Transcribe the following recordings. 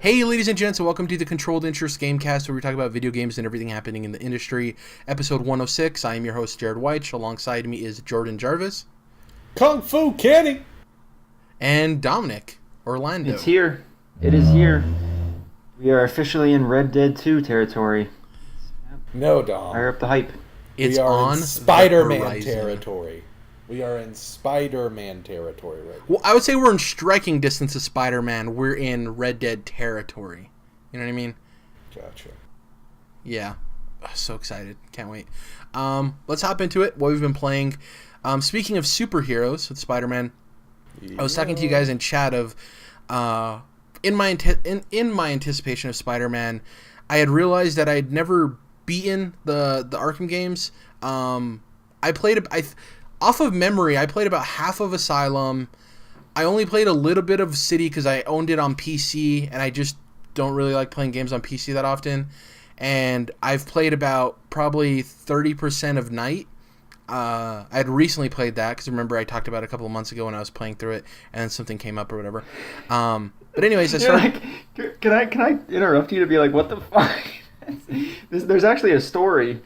Hey, ladies and gents, and welcome to the Controlled Interest Gamecast, where we talk about video games and everything happening in the industry. Episode 106. I am your host, Jared White. Alongside me is Jordan Jarvis. Kung Fu Kenny. And Dominic Orlando. It's here. It is here. We are officially in Red Dead 2 territory. No, Dom. Fire up the hype. It's we are on in Spider-Man the horizon. territory. We are in Spider-Man territory right now. Well, I would say we're in striking distance of Spider-Man. We're in Red Dead territory. You know what I mean? Gotcha. Yeah. Oh, so excited. Can't wait. Let's hop into it. What we've been playing. Speaking of superheroes with Spider-Man, I was talking to you guys in chat of in my anticipation of Spider-Man, I had realized that I had never beaten the Arkham games. Off of memory, I played about half of Asylum. I only played a little bit of City because I owned it on PC, and I just don't really like playing games on PC that often. And I've played about probably 30% of Night. I had recently played that because remember I talked about it a couple of months ago when I was playing through it, and then something came up or whatever. But anyways, I started. Can I interrupt you to be like, what the fuck? There's actually a story,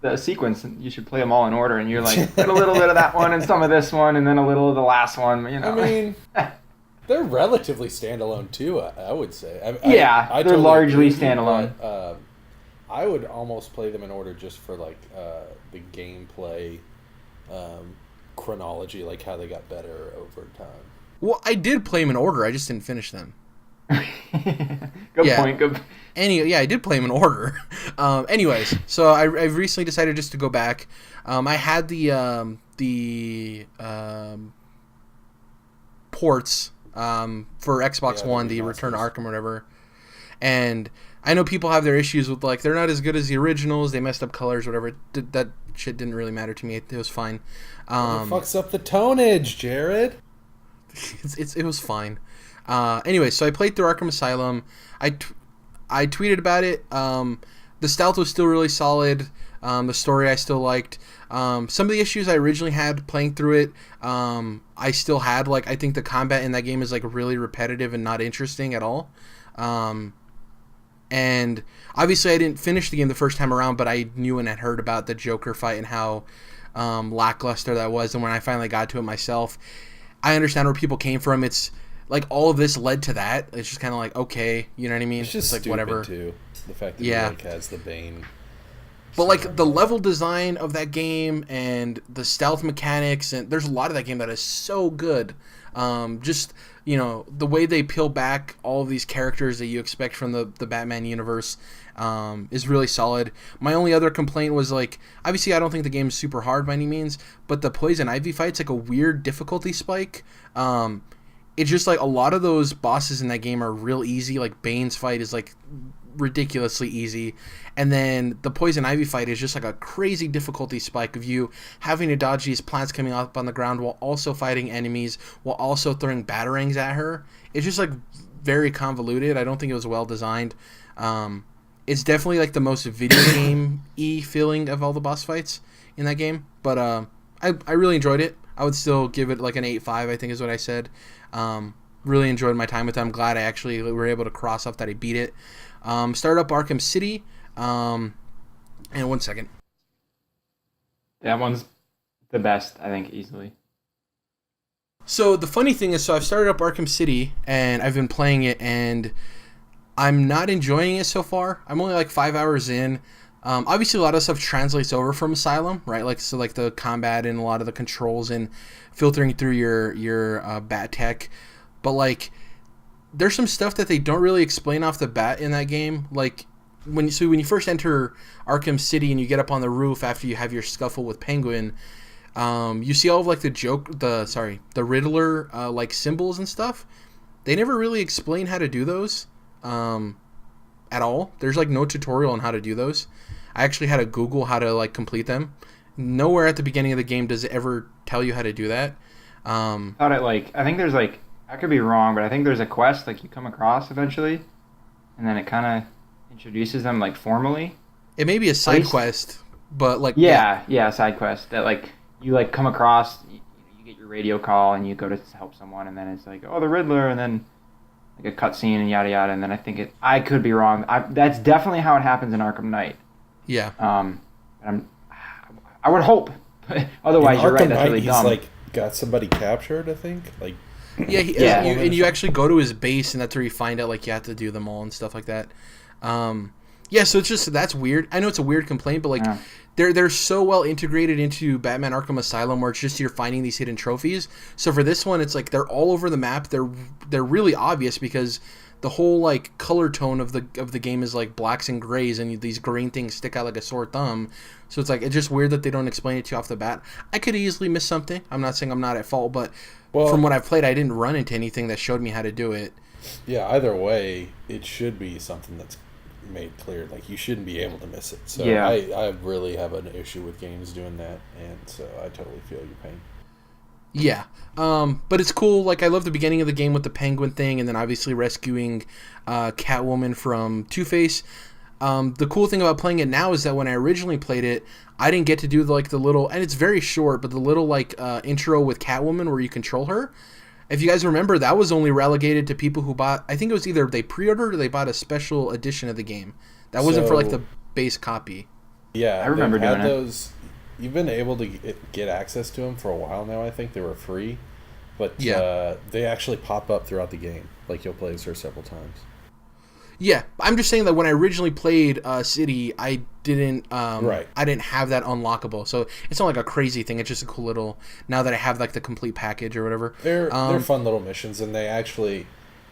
the sequence, and you should play them all in order, and you're like, get a little bit of that one and some of this one and then a little of the last one, I mean, they're relatively standalone too, I would say. They're totally largely agree, standalone. But, I would almost play them in order just for like the gameplay chronology, like how they got better over time. Well, I did play them in order. I just didn't finish them. Good point. I did play them in order. Anyways, so I've recently decided just to go back. I had the ports for Xbox One, the Return to Arkham or whatever. And I know people have their issues with, like, they're not as good as the originals. They messed up colors, whatever. That shit didn't really matter to me. It was fine. It fucks up the tonnage, Jared. It was fine. Anyway, so I played through Arkham Asylum. I tweeted about it. The stealth was still really solid. The story I still liked. Some of the issues I originally had playing through it, I still had. Like, I think the combat in that game is like really repetitive and not interesting at all. And obviously I didn't finish the game the first time around, but I knew and had heard about the Joker fight and how lackluster that was. And when I finally got to it myself, I understand where people came from. It's like all of this led to that. It's just kind of like, okay, you know what I mean? It's just like stupid whatever. Too. The fact that he like has the Bane. But like the level design of that game and the stealth mechanics, and there's a lot of that game that is so good. Just, the way they peel back all of these characters that you expect from the Batman universe is really solid. My only other complaint was, like, obviously I don't think the game's super hard by any means, but the Poison Ivy fight's like a weird difficulty spike. It's just like a lot of those bosses in that game are real easy. Like Bane's fight is like ridiculously easy, and then the Poison Ivy fight is just like a crazy difficulty spike of you having to dodge these plants coming up on the ground while also fighting enemies, while also throwing batarangs at her. It's just like very convoluted. I don't think it was well designed. It's definitely like the most video game-y feeling of all the boss fights in that game, but I really enjoyed it. I would still give it like an 8.5, I think is what I said. Really enjoyed my time with it. I'm glad I actually were able to cross off that I beat it. Started up Arkham City. And 1 second. That one's the best, I think, easily. So the funny thing is, I've started up Arkham City, and I've been playing it, and I'm not enjoying it so far. I'm only like 5 hours in. Obviously, a lot of stuff translates over from Asylum, right? Like the combat and a lot of the controls and filtering through your bat tech. But like, there's some stuff that they don't really explain off the bat in that game. Like when you first enter Arkham City and you get up on the roof after you have your scuffle with Penguin, you see all of like the Riddler like symbols and stuff. They never really explain how to do those at all. There's like no tutorial on how to do those. I actually had to Google how to like complete them. Nowhere at the beginning of the game does it ever tell you how to do that. I think there's like, I could be wrong, but I think there's a quest like you come across eventually, and then it kind of introduces them like formally. It may be a side quest, but like side quest that like you like come across. You get your radio call and you go to help someone, and then it's like, oh, the Riddler, and then like a cutscene and yada yada, and then I could be wrong. That's definitely how it happens in Arkham Knight. Yeah. I would hope. Otherwise, you're right. That's really he's dumb. like got somebody captured, I think. Like, Yeah, you actually go to his base, and that's where you find out like you have to do them all and stuff like that. Yeah, so it's just that's weird. I know it's a weird complaint, but like they're so well integrated into Batman Arkham Asylum, where it's just you're finding these hidden trophies. So for this one, it's like they're all over the map. They're really obvious because the whole like color tone of the game is like blacks and grays, and these green things stick out like a sore thumb. So it's like it's just weird that they don't explain it to you off the bat. I could easily miss something. I'm not saying I'm not at fault, but from what I've played, I didn't run into anything that showed me how to do it. Yeah, either way, it should be something that's made clear. Like, you shouldn't be able to miss it. So Yeah. I really have an issue with games doing that, and so I totally feel your pain. Yeah, but it's cool. Like, I love the beginning of the game with the penguin thing, and then obviously rescuing Catwoman from Two-Face. The cool thing about playing it now is that when I originally played it, I didn't get to do the little, and it's very short, but the little intro with Catwoman where you control her. If you guys remember, that was only relegated to people who bought, I think it was either they pre-ordered or they bought a special edition of the game. That wasn't for like the base copy. Yeah, I remember doing those. You've been able to get access to them for a while now. I think they were free, but they actually pop up throughout the game. Like, you'll play as her several times. Yeah, I'm just saying that when I originally played City, I didn't Right. I didn't have that unlockable. So it's not like a crazy thing. It's just a cool little, now that I have like the complete package or whatever. They're fun little missions, and they actually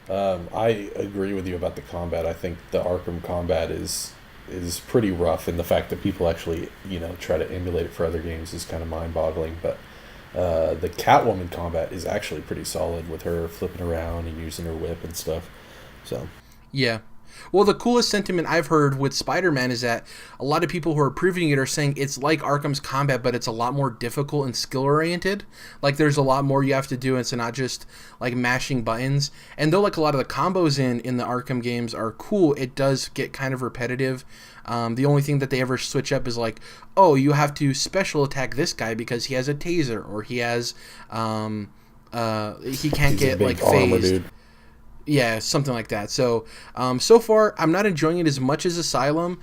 I agree with you about the combat. I think the Arkham combat is pretty rough, and the fact that people actually, try to emulate it for other games is kind of mind-boggling, but the Catwoman combat is actually pretty solid with her flipping around and using her whip and stuff. So Yeah. Well, the coolest sentiment I've heard with Spider-Man is that a lot of people who are previewing it are saying it's like Arkham's combat, but it's a lot more difficult and skill-oriented. Like, there's a lot more you have to do, and it's not just, like, mashing buttons. And though, like, a lot of the combos in the Arkham games are cool, it does get kind of repetitive. The only thing that they ever switch up is, like, oh, you have to special attack this guy because he has a taser, or he has, he can't get, like, phased. Dude. Yeah, something like that. So, so far, I'm not enjoying it as much as Asylum.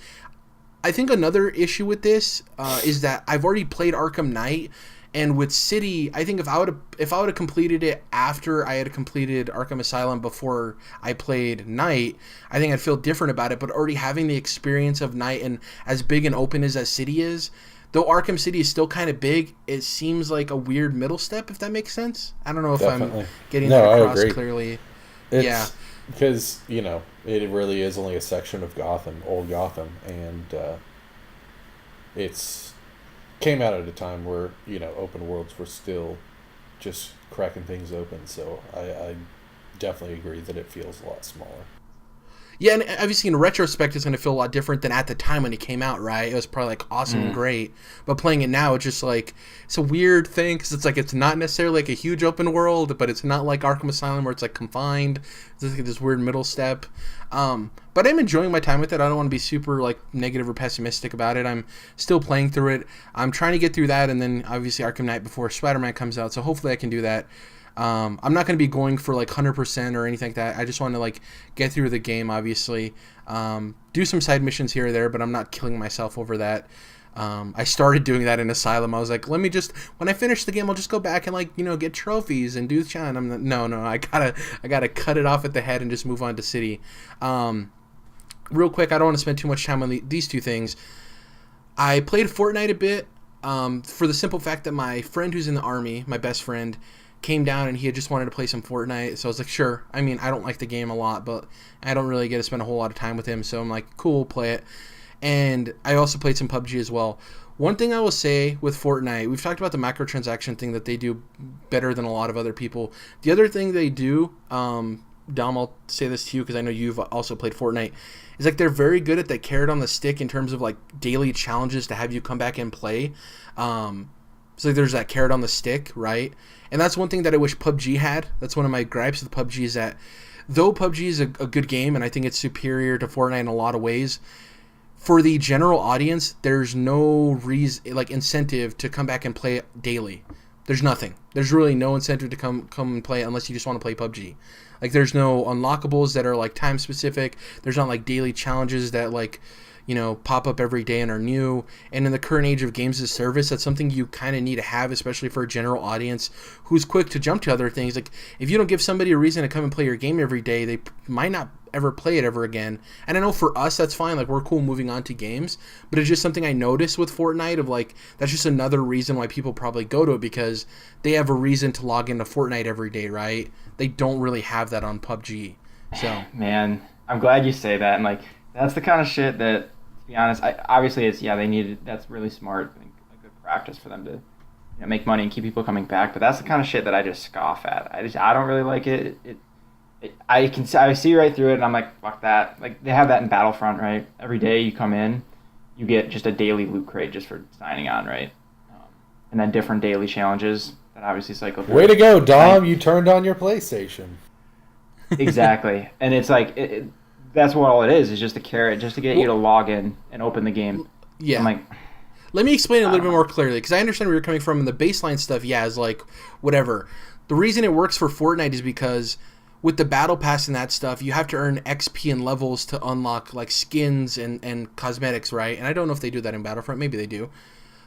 I think another issue with this is that I've already played Arkham Knight, and with City, I think if I would have completed it after I had completed Arkham Asylum before I played Knight, I think I'd feel different about it. But already having the experience of Knight, and as big and open as that city is, though Arkham City is still kind of big, it seems like a weird middle step, if that makes sense. I don't know if I'm getting that across clearly. It's because, it really is only a section of Gotham, old Gotham, and it's came out at a time where, open worlds were still just cracking things open, so I definitely agree that it feels a lot smaller. Yeah, and obviously in retrospect, it's going to feel a lot different than at the time when it came out, right? It was probably, like, awesome and great. But playing it now, it's just, like, it's a weird thing because it's, like, it's not necessarily, like, a huge open world, but it's not like Arkham Asylum where it's, like, confined. It's like this weird middle step. But I'm enjoying my time with it. I don't want to be super, like, negative or pessimistic about it. I'm still playing through it. I'm trying to get through that, and then, obviously, Arkham Knight before Spider-Man comes out, so hopefully I can do that. I'm not going to be going for like 100% or anything like that. I just want to like get through the game, obviously. Do some side missions here or there, but I'm not killing myself over that. I started doing that in Asylum. I was like, let me just, when I finish the game, I'll just go back and like, get trophies and do shine. I'm like, no, I gotta cut it off at the head and just move on to City. Real quick, I don't want to spend too much time on these two things. I played Fortnite a bit for the simple fact that my friend who's in the Army, my best friend, came down and he had just wanted to play some Fortnite, so I was like, sure. I mean, I don't like the game a lot, but I don't really get to spend a whole lot of time with him, so I'm like, cool, play it. And I also played some PUBG as well. One thing I will say with Fortnite, we've talked about the microtransaction thing that they do better than a lot of other people. The other thing they do, Dom, I'll say this to you because I know you've also played Fortnite, is like they're very good at that carrot on the stick in terms of like daily challenges to have you come back and play. So there's that carrot on the stick, right? And that's one thing that I wish PUBG had. That's one of my gripes with PUBG is that though PUBG is a good game and I think it's superior to Fortnite in a lot of ways, for the general audience, there's no reason, like incentive to come back and play it daily. There's nothing. There's really no incentive to come and play unless you just want to play PUBG. Like, there's no unlockables that are like time specific. There's not like daily challenges that like, you know, pop up every day and are new. And in the current age of games as a service, that's something you kind of need to have, especially for a general audience who's quick to jump to other things. Like, if you don't give somebody a reason to come and play your game every day, they might not ever play it ever again. And I know for us, that's fine. Like, we're cool moving on to games. But it's just something I noticed with Fortnite of, like, that's just another reason why people probably go to it, because they have a reason to log into Fortnite every day, right? They don't really have that on PUBG. So, man, I'm glad you say that. And, like, that's the kind of shit that, be honest, obviously it's they need it. That's really smart and a good practice for them to, you know, make money and keep people coming back. But that's the kind of shit that I just scoff at. I don't really like it. I see right through it, and I'm like, fuck that. Like, they have that in Battlefront, right? Every day you come in, you get just a daily loot crate just for signing on, right? And then different daily challenges that obviously cycle through. Way to go, Dom! You turned on your PlayStation. Exactly, and it's like that's what all it is just a carrot, just to get you to log in and open the game. Yeah. I'm like, let me explain it a little bit more clearly, because I understand where you're coming from. And the baseline stuff, is like, whatever. The reason it works for Fortnite is because with the battle pass and that stuff, you have to earn XP and levels to unlock, like, skins and cosmetics, right? And I don't know if they do that in Battlefront. Maybe they do.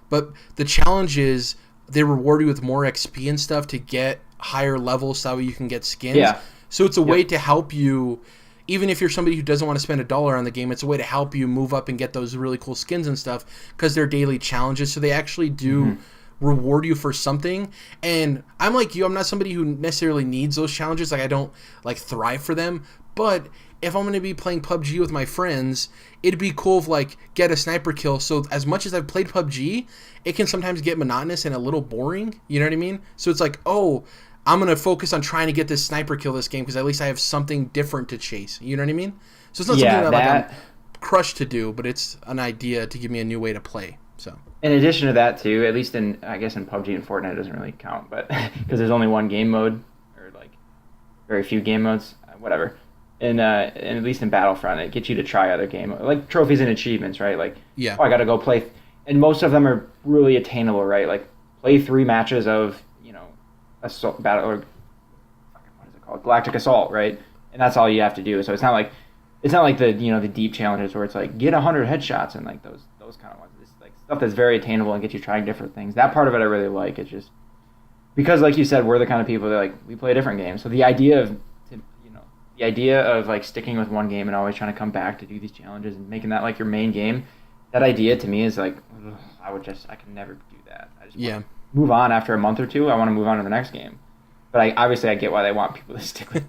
But the challenge is they reward you with more XP and stuff to get higher levels so that you can get skins. Yeah. So it's a way to help you. Even if you're somebody who doesn't want to spend $1 on the game, it's a way to help you move up and get those really cool skins and stuff, because they're daily challenges. So they actually do reward you for something. And I'm like you, I'm not somebody who necessarily needs those challenges. Like, I don't like thrive for them. But if I'm going to be playing PUBG with my friends, it'd be cool if, like, get a sniper kill. So as much as I've played PUBG, it can sometimes get monotonous and a little boring. You know what I mean? So it's like, oh, I'm going to focus on trying to get this sniper kill this game because at least I have something different to chase. You know what I mean? So it's not something that I'm crushed to do, but it's an idea to give me a new way to play. So, in addition to that, too, at least in PUBG and Fortnite, it doesn't really count, but because there's only one game mode, or like very few game modes, whatever. And at least in Battlefront, it gets you to try other game, like trophies and achievements, right? Like, I got to go play, and most of them are really attainable, right? Like, play 3 matches of, you know, assault battle, or what is it called, Galactic Assault, right? And that's all you have to do. So it's not like the, you know, the deep challenges where it's like get 100 headshots and like those kind of ones. It's like stuff that's very attainable and get you trying different things. That part of it I really like. It's just because, like you said, we're the kind of people that, like, we play different games. So the idea of like sticking with one game and always trying to come back to do these challenges and making that like your main game, that idea to me is like, I can never do that. I just want to move on after a month or two. I want to move on to the next game. But I get why they want people to stick with,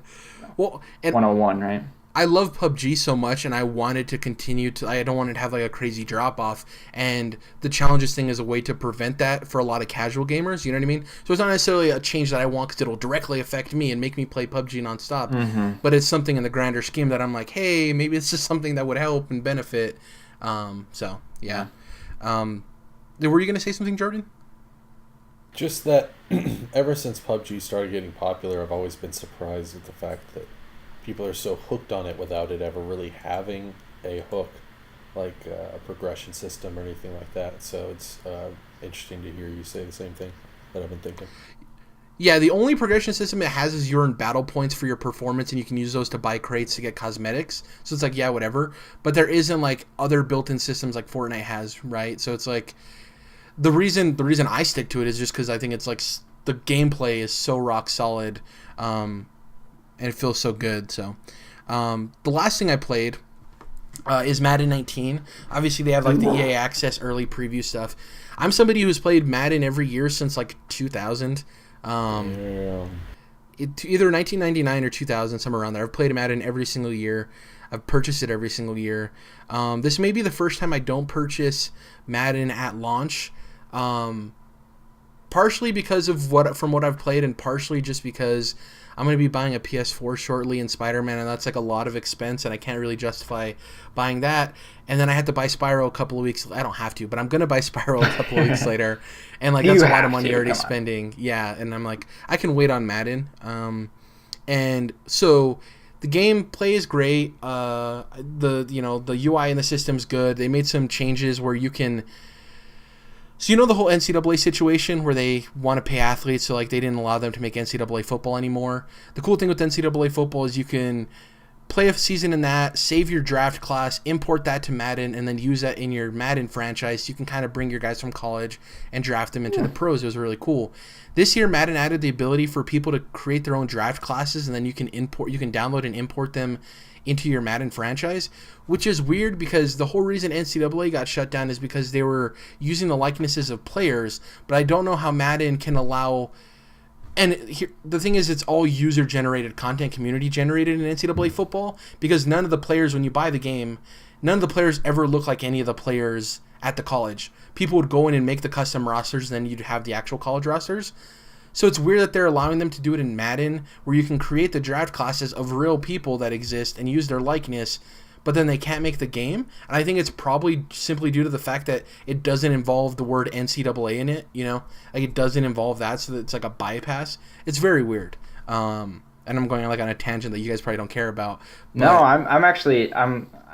you know, 101, right? I love PUBG so much, and I wanted to continue to. I don't want it to have like a crazy drop off, and the challenges thing is a way to prevent that for a lot of casual gamers. You know what I mean? So it's not necessarily a change that I want because it'll directly affect me and make me play PUBG nonstop. But it's something in the grander scheme that I'm like, hey, maybe this is something that would help and benefit. So yeah. Were you gonna say something, Jordan? Just that ever since PUBG started getting popular, I've always been surprised at the fact that people are so hooked on it without it ever really having a hook, like a progression system or anything like that. So it's interesting to hear you say the same thing that I've been thinking. Yeah, the only progression system it has is you earn battle points for your performance, and you can use those to buy crates to get cosmetics. So it's like, yeah, whatever. But there isn't like other built-in systems like Fortnite has, right? So it's like the reason I stick to it is just because I think it's like the gameplay is so rock solid, and it feels so good. So the last thing I played is Madden 19. Obviously, they have like the EA Access early preview stuff. I'm somebody who's played Madden every year since like 2000. Either 1999 or 2000, somewhere around there. I've played Madden every single year. I've purchased it every single year. This may be the first time I don't purchase Madden at launch. Partially because of what I've played, and partially just because I'm going to be buying a PS4 shortly in Spider-Man, and that's like a lot of expense, and I can't really justify buying that. And then I had to buy Spyro a couple of weeks. I don't have to, but I'm going to buy Spyro a couple of weeks later, and like that's a lot of money already spending. Yeah, and I'm like, I can wait on Madden. And so the gameplay is great. The UI and the system's good. They made some changes where you can So you know the whole NCAA situation where they want to pay athletes, so like they didn't allow them to make NCAA football anymore. The cool thing with NCAA football is you can play a season in that, save your draft class, import that to Madden, and then use that in your Madden franchise. You can kind of bring your guys from college and draft them into the pros. It was really cool. This year, Madden added the ability for people to create their own draft classes, and then you can download and import them into your Madden franchise, which is weird because the whole reason NCAA got shut down is because they were using the likenesses of players, but I don't know how Madden can allow... And here, the thing is, it's all user-generated content, community-generated in NCAA football, because none of the players, when you buy the game, none of the players ever look like any of the players at the college. People would go in and make the custom rosters, and then you'd have the actual college rosters. So it's weird that they're allowing them to do it in Madden, where you can create the draft classes of real people that exist and use their likeness, but then they can't make the game. And I think it's probably simply due to the fact that it doesn't involve the word NCAA in it, you know? Like, it doesn't involve that, so that it's like a bypass. It's very weird. And I'm going like on a tangent that you guys probably don't care about. No,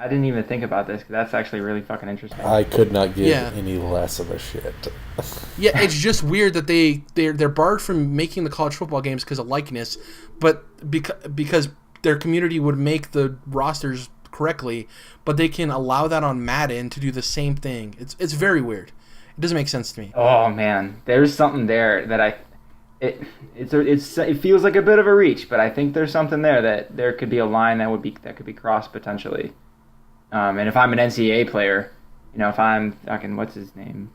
I didn't even think about this. That's actually really fucking interesting. I could not give any less of a shit. Yeah, it's just weird that they're barred from making the college football games because of likeness, but because their community would make the rosters correctly, but they can allow that on Madden to do the same thing. It's very weird. It doesn't make sense to me. Oh man, there's something there that it feels like a bit of a reach, but I think there's something there that there could be a line that could be crossed potentially. And if I'm an NCAA player, you know, if I'm fucking what's his name?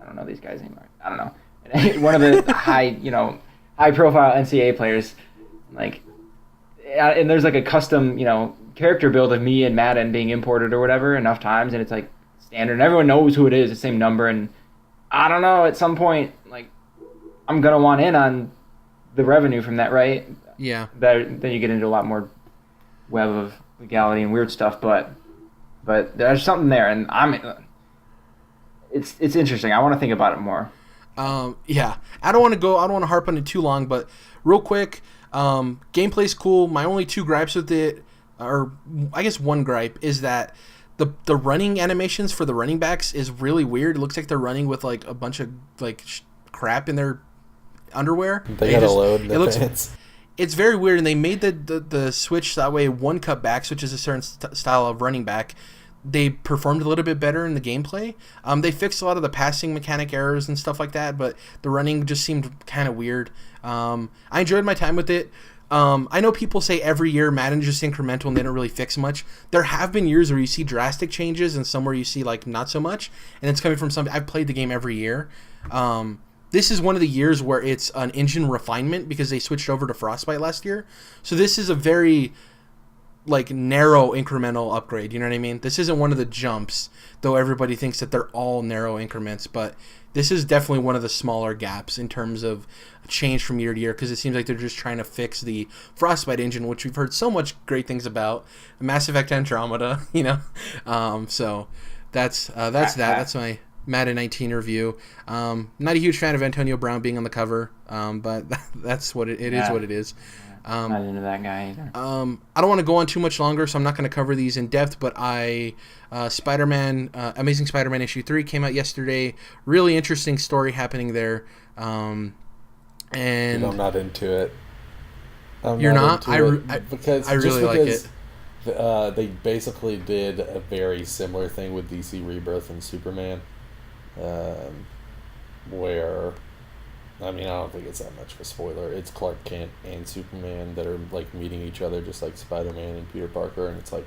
I don't know these guys anymore. I don't know. One of the high profile NCAA players, like, and there's like a custom, you know, character build of me and Madden being imported or whatever enough times, and it's like standard, and everyone knows who it is, the same number, and I don't know, at some point, like, I'm gonna want in on the revenue from that, right? Yeah. Then you get into a lot more web of legality and weird stuff, but there's something there, and it's interesting. I want to think about it more. Yeah, I don't want to harp on it too long, but real quick, gameplay's cool. My only two gripes with it, or I guess one gripe, is that the running animations for the running backs is really weird. It looks like they're running with like a bunch of like crap in their underwear. They got a load in their pants. It's very weird, and they made the switch that way. One cut back, which is a certain style of running back, they performed a little bit better in the gameplay. They fixed a lot of the passing mechanic errors and stuff like that, but the running just seemed kind of weird. I enjoyed my time with it. I know people say every year Madden's just incremental and they don't really fix much. There have been years where you see drastic changes and some where you see like not so much, and it's coming from some. I've played the game every year. This is one of the years where it's an engine refinement because they switched over to Frostbite last year. So this is a very like narrow incremental upgrade, you know what I mean? This isn't one of the jumps, though everybody thinks that they're all narrow increments, but this is definitely one of the smaller gaps in terms of change from year to year, because it seems like they're just trying to fix the Frostbite engine, which we've heard so much great things about. Mass Effect Andromeda, you know? So that's that. That's my Madden 19 review. Not a huge fan of Antonio Brown being on the cover, but that's what it is. What it is. Not into that guy either. I don't want to go on too much longer, so I'm not going to cover these in depth, but Spider-Man, Amazing Spider-Man issue 3 came out yesterday. Really interesting story happening there. And I'm not into it. You're not? I really like it. They basically did a very similar thing with DC Rebirth and Superman, where, I mean, I don't think it's that much of a spoiler. It's Clark Kent and Superman that are like meeting each other, just like Spider-Man and Peter Parker, and it's like,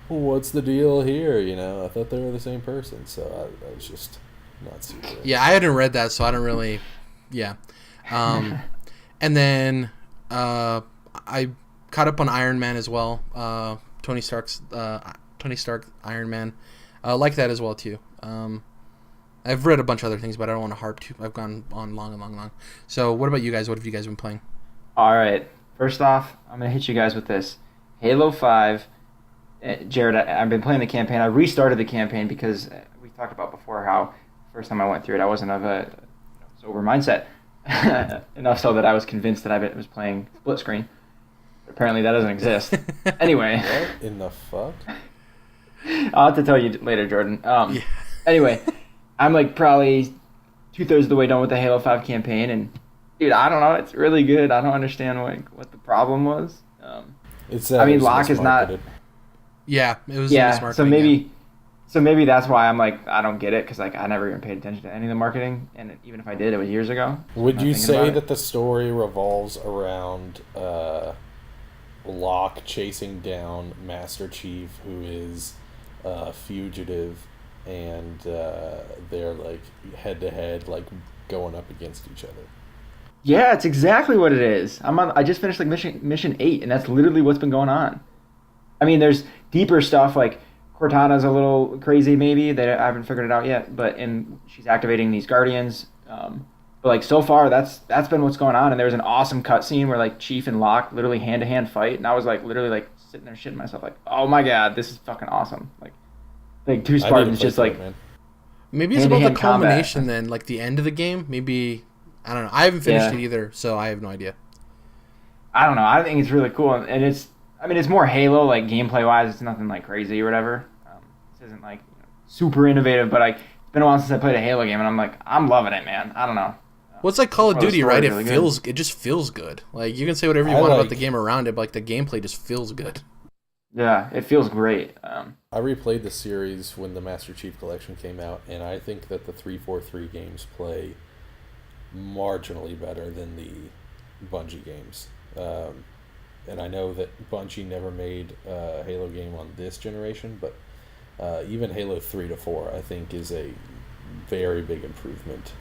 well, what's the deal here? You know, I thought they were the same person, so I was just not super. Yeah, I hadn't read that, so I don't really. Yeah, and then I caught up on Iron Man as well. Tony Stark Iron Man. I like that as well too. I've read a bunch of other things, but I don't want to harp too. I've gone on long. So what about you guys? What have you guys been playing? All right. First off, I'm going to hit you guys with this. Halo 5. Jared, I've been playing the campaign. I restarted the campaign because we talked about before how first time I went through it, I wasn't of a sober mindset. Enough so that I was convinced that I was playing split screen. Apparently that doesn't exist. Anyway. What in the fuck? I'll have to tell you later, Jordan. Anyway, I'm like probably 2/3 of the way done with the Halo 5 campaign, and dude, I don't know, it's really good. I don't understand what the problem was. It's I it mean, was Locke is not. mismarketed. Yeah, it was Yeah, so mismarketing. Yeah. maybe that's why I'm like I don't get it because like I never even paid attention to any of the marketing, and even if I did, it was years ago. Would Not you thinking say about it. that the story revolves around Locke chasing down Master Chief, who is a fugitive, and they're like head to head, like going up against each other? Yeah, it's exactly what it is. I just finished like mission 8, and that's literally what's been going on. I mean, there's deeper stuff like Cortana's a little crazy, maybe that I haven't figured it out yet. But she's activating these guardians. But like so far, that's been what's going on. And there was an awesome cutscene where like Chief and Locke literally hand to hand fight, and I was like literally like sitting there shitting myself like, oh my god, this is fucking awesome. Like two I need to Spartans play just through like it, man. Maybe it's about the hand-to-hand combat. culmination then, like the end of the game. Maybe I don't know. I haven't finished Yeah. it either, so I have no idea. I don't know. I think it's really cool, and it's. I mean, it's more Halo, like gameplay wise. It's nothing like crazy or whatever. This isn't like super innovative, but like it's been a while since I played a Halo game, and I'm like, I'm loving it, man. I don't know. Well, it's like Call of Well, the Duty, right? story's really good. It just feels good. Like you can say whatever you I want about like- the game around it, but like the gameplay just feels good. Yeah, it feels great. I replayed the series when the Master Chief Collection came out, and I think that the 343 games play marginally better than the Bungie games. And I know that Bungie never made a Halo game on this generation, but even Halo 3 to 4, I think, is a very big improvement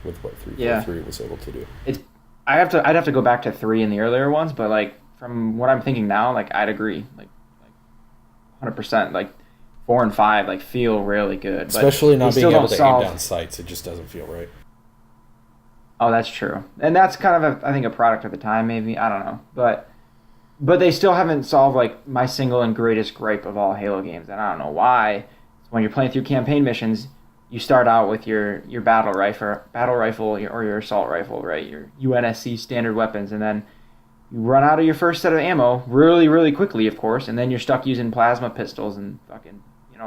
with what 343 was able to do. I'd have to go back to 3 in the earlier ones, but like from what I'm thinking now, like I'd agree, like 100%. Like 4 and 5, like feel really good, but Especially not they being still able don't to aim solve. down sights, it just doesn't feel right. Oh, that's true, and that's kind of I think a product of the time, maybe I don't know, but they still haven't solved like my single and greatest gripe of all Halo games, and I don't know why. When you're playing through campaign missions, you start out with your battle rifle, or your assault rifle, right? Your UNSC standard weapons, and then you run out of your first set of ammo really, really quickly, of course, and then you're stuck using plasma pistols and fucking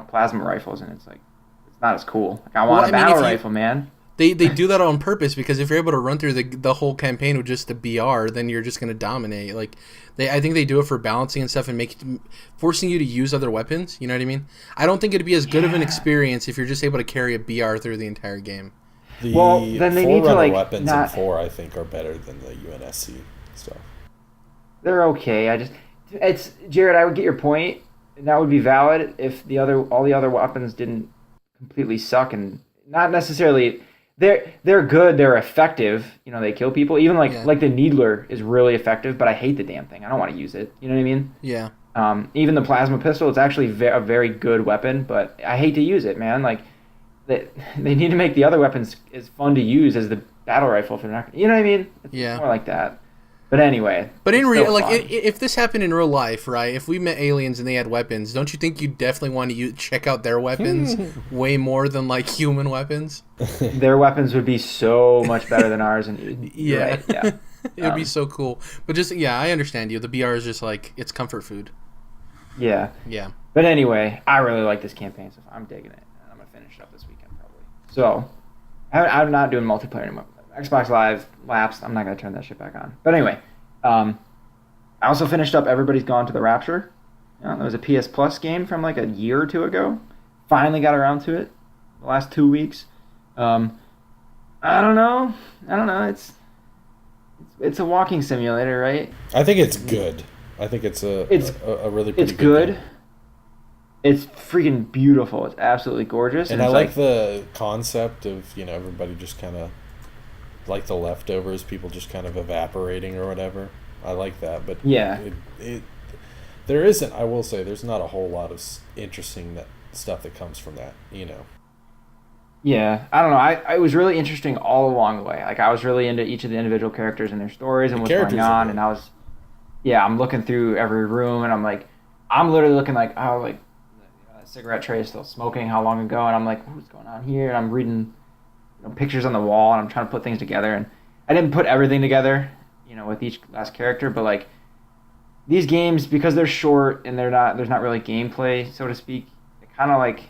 plasma rifles, and it's like it's not as cool. Like I want a battle rifle, man. They do that on purpose because if you're able to run through the whole campaign with just the BR, then you're just gonna dominate. Like I think they do it for balancing and stuff and forcing you to use other weapons. You know what I mean? I don't think it'd be as good of an experience if you're just able to carry a BR through the entire game. The Well, then they need to, Forerunner like, weapons not- in 4, I think, are better than the UNSC stuff. They're okay. It's Jared. I would get your point, and that would be valid if all the other weapons didn't completely suck, and not necessarily. They're good. They're effective. They kill people. Even like the Needler is really effective, but I hate the damn thing. I don't want to use it. You know what I mean? Yeah. Even the plasma pistol, it's actually a very good weapon, but I hate to use it, man. Like they need to make the other weapons as fun to use as the battle rifle. If they're not, you know what I mean? It's more like that. But anyway. But in it's real, still like, fun. if this happened in real life, right? If we met aliens and they had weapons, don't you think you definitely want to check out their weapons way more than like human weapons? Their weapons would be so much better than ours, and you're Yeah. right, yeah. It'd be so cool. But just I understand you. The BR is just like it's comfort food. Yeah. Yeah. But anyway, I really like this campaign, so I'm digging it, and I'm gonna finish it up this weekend probably. So, I'm not doing multiplayer anymore. Xbox Live lapsed. I'm not gonna turn that shit back on. But anyway, I also finished up Everybody's Gone to the Rapture. That was a PS Plus game from like a year or two ago. Finally got around to it. The last 2 weeks. I don't know. It's a walking simulator, right? I think it's good. I think it's a really pretty It's good good. game. It's freaking beautiful. It's absolutely gorgeous. And I it's like the concept of, everybody just kind of, like the leftovers, people just kind of evaporating or whatever. I like that, but yeah, there isn't, I will say, there's not a whole lot of interesting stuff that comes from that, Yeah, I don't know. I was really interesting all along the way. Like I was really into each of the individual characters and their stories and what's going on. And I'm looking through every room and I'm literally looking like, oh, like that cigarette tray is still smoking. How long ago? And I'm like, what's going on here? And I'm reading, pictures on the wall and I'm trying to put things together. And I didn't put everything together, with each last character, but like these games, because they're short and there's not really gameplay, so to speak. It kind of like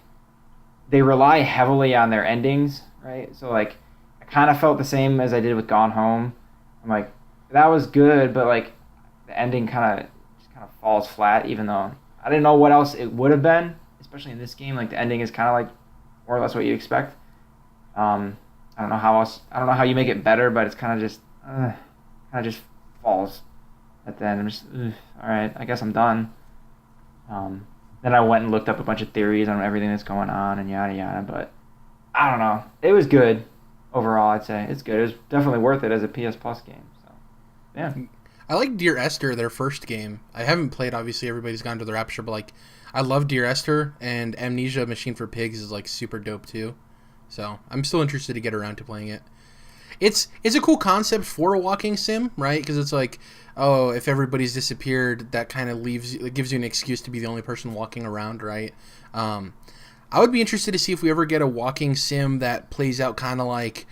they rely heavily on their endings, right? So like I kind of felt the same as I did with Gone Home. I'm like, that was good, but like the ending kind of falls flat, even though I didn't know what else it would have been, especially in this game. Like the ending is kind of like more or less what you expect. I don't know how else. I don't know how you make it better, but it's kind of just falls at the end. I'm just all right. I guess I'm done. Then I went and looked up a bunch of theories on everything that's going on and yada yada. But I don't know. It was good overall. I'd say it's good. It was definitely worth it as a PS Plus game. So yeah. I like Dear Esther, their first game. I haven't played, obviously, everybody's gone to the Rapture, but like, I love Dear Esther, and Amnesia Machine for Pigs is like super dope too. So I'm still interested to get around to playing it. It's a cool concept for a walking sim, right? Because it's like, oh, if everybody's disappeared, that kind of gives you an excuse to be the only person walking around, right? I would be interested to see if we ever get a walking sim that plays out kind of like,